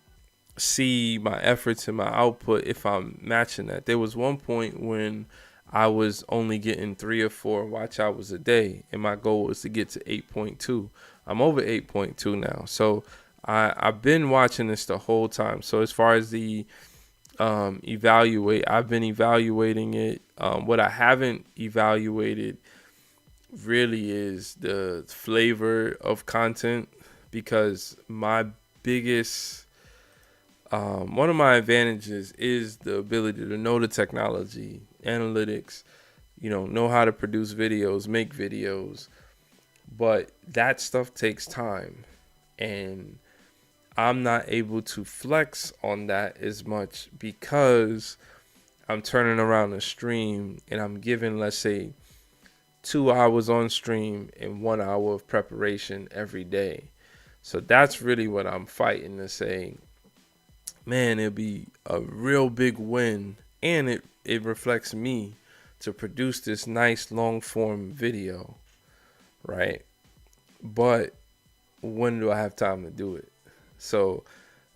see my efforts and my output if I'm matching that. There was one point when I was only getting 3 or 4 watch hours a day, and my goal was to get to 8.2. I'm over 8.2 now, so I've been watching this the whole time. So as far as the I've been evaluating it. What I haven't evaluated really is the flavor of content, because my biggest one of my advantages is the ability to know the technology, analytics, know how to produce videos, make videos, but that stuff takes time, and I'm not able to flex on that as much because I'm turning around the stream and I'm giving, let's say, 2 hours on stream and 1 hour of preparation every day. So that's really what I'm fighting to say, man, it'll be a real big win, and it reflects me to produce this nice long form video, right? But when do I have time to do it? So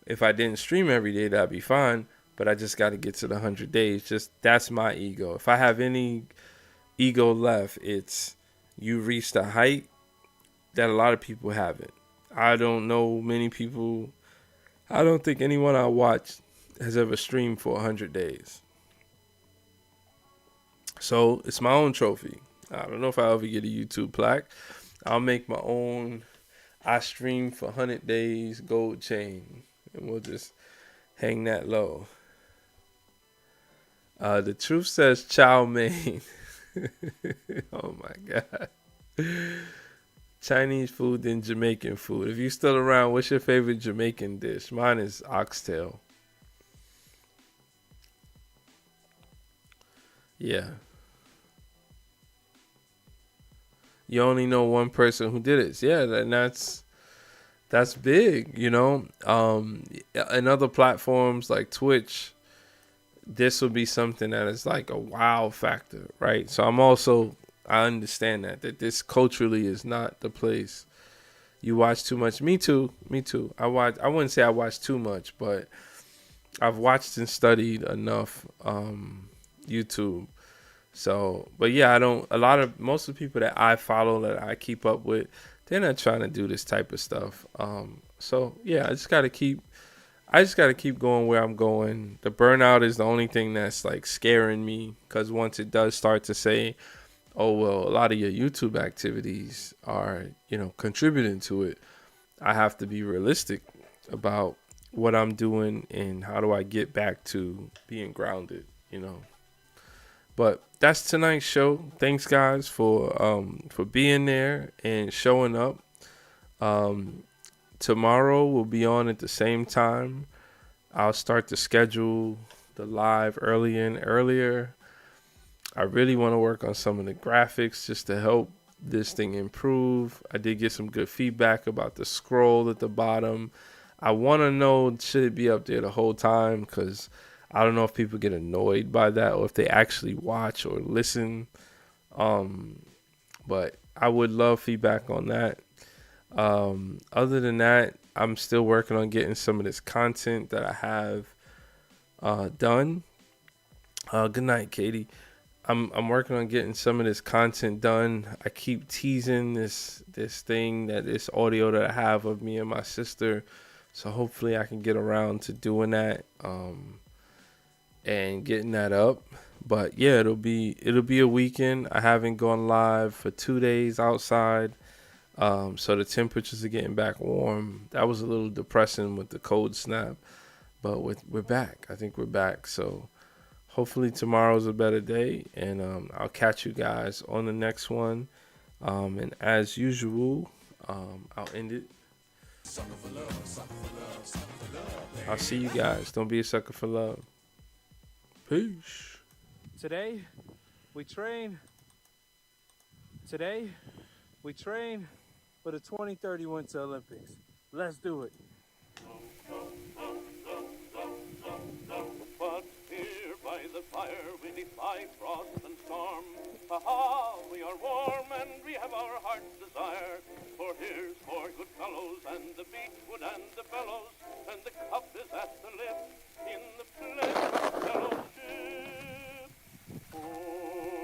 if I didn't stream every day, that'd be fine. But I just got to get to the 100 days. Just that's my ego. If I have any ego left, it's you reached a height that a lot of people haven't. I don't know many people. I don't think anyone I watch has ever streamed for 100 days. So it's my own trophy. I don't know if I'll ever get a YouTube plaque. I'll make my own I stream for 100 days gold chain, and we'll just hang that low. The truth says chow mein. Oh my God. Chinese food then Jamaican food. If you're still around, what's your favorite Jamaican dish? Mine is oxtail. Yeah. You only know one person who did it. Yeah, and that's big, In other platforms like Twitch, this will be something that is like a wow factor, right? So I understand that this culturally is not the place. You watch too much. Me too. I wouldn't say I watch too much, but I've watched and studied enough YouTube. So, but yeah, most of the people that I follow, that I keep up with, they're not trying to do this type of stuff. So yeah, I just gotta keep going where I'm going. The burnout is the only thing that's like scaring me, because once it does start to say, oh, well, a lot of your YouTube activities are, contributing to it, I have to be realistic about what I'm doing and how do I get back to being grounded, But that's tonight's show. Thanks, guys, for being there and showing up. Tomorrow we'll be on at the same time. I'll start to schedule the live earlier. I really want to work on some of the graphics just to help this thing improve. I did get some good feedback about the scroll at the bottom. I want to know, should it be up there the whole time? Because I don't know if people get annoyed by that or if they actually watch or listen. But I would love feedback on that. Other than that, I'm still working on getting some of this content that I have done. Good night, Katie. I'm working on getting some of this content done. I keep teasing this audio that I have of me and my sister. So hopefully I can get around to doing that and getting that up. But yeah, it'll be a weekend. I haven't gone live for 2 days outside. So the temperatures are getting back warm. That was a little depressing with the cold snap, but we're back. I think we're back. So hopefully tomorrow's a better day, and I'll catch you guys on the next one. And as usual, I'll end it. I'll see you guys. Don't be a sucker for love. Peace. Today, we train for the 2030 Winter Olympics. Let's do it. But here by the fire we defy frost and storm. Aha, we are warm and we have our heart's desire. For here's for good fellows and the beechwood and the bellows, and the cup is at the lip in the pledge of fellowship. Oh.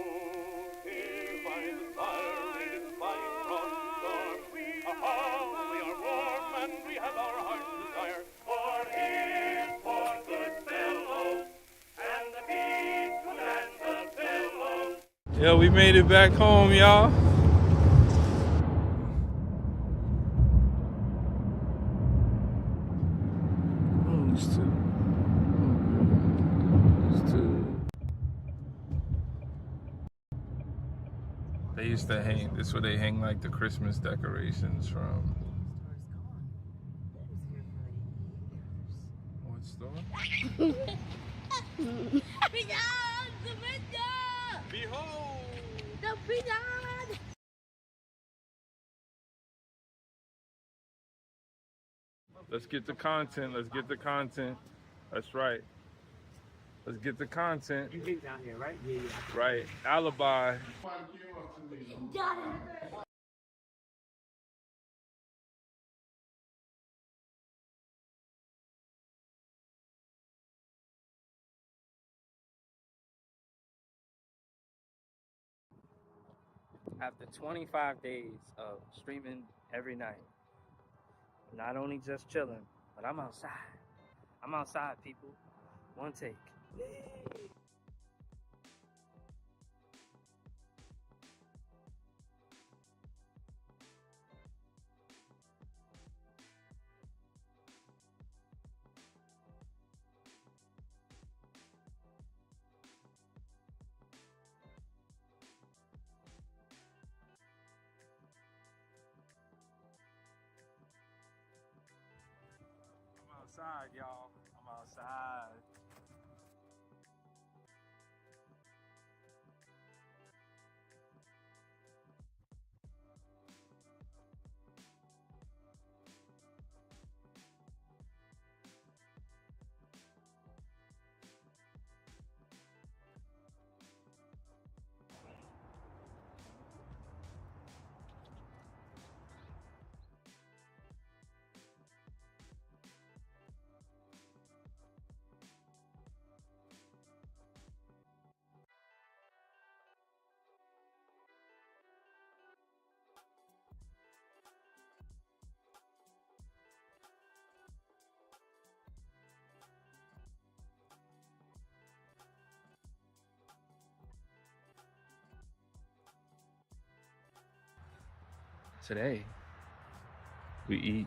Yo, we made it back home, y'all. They used to hang, this is where they hang like the Christmas decorations from. What store? Behold! Let's get the content. Let's get the content. That's right. Let's get the content. You live down here, right? Yeah, yeah. Right. Alibi. After 25 days of streaming every night, not only just chilling, but I'm outside. I'm outside, people. One take. I'm outside, y'all. I'm outside. Today, we eat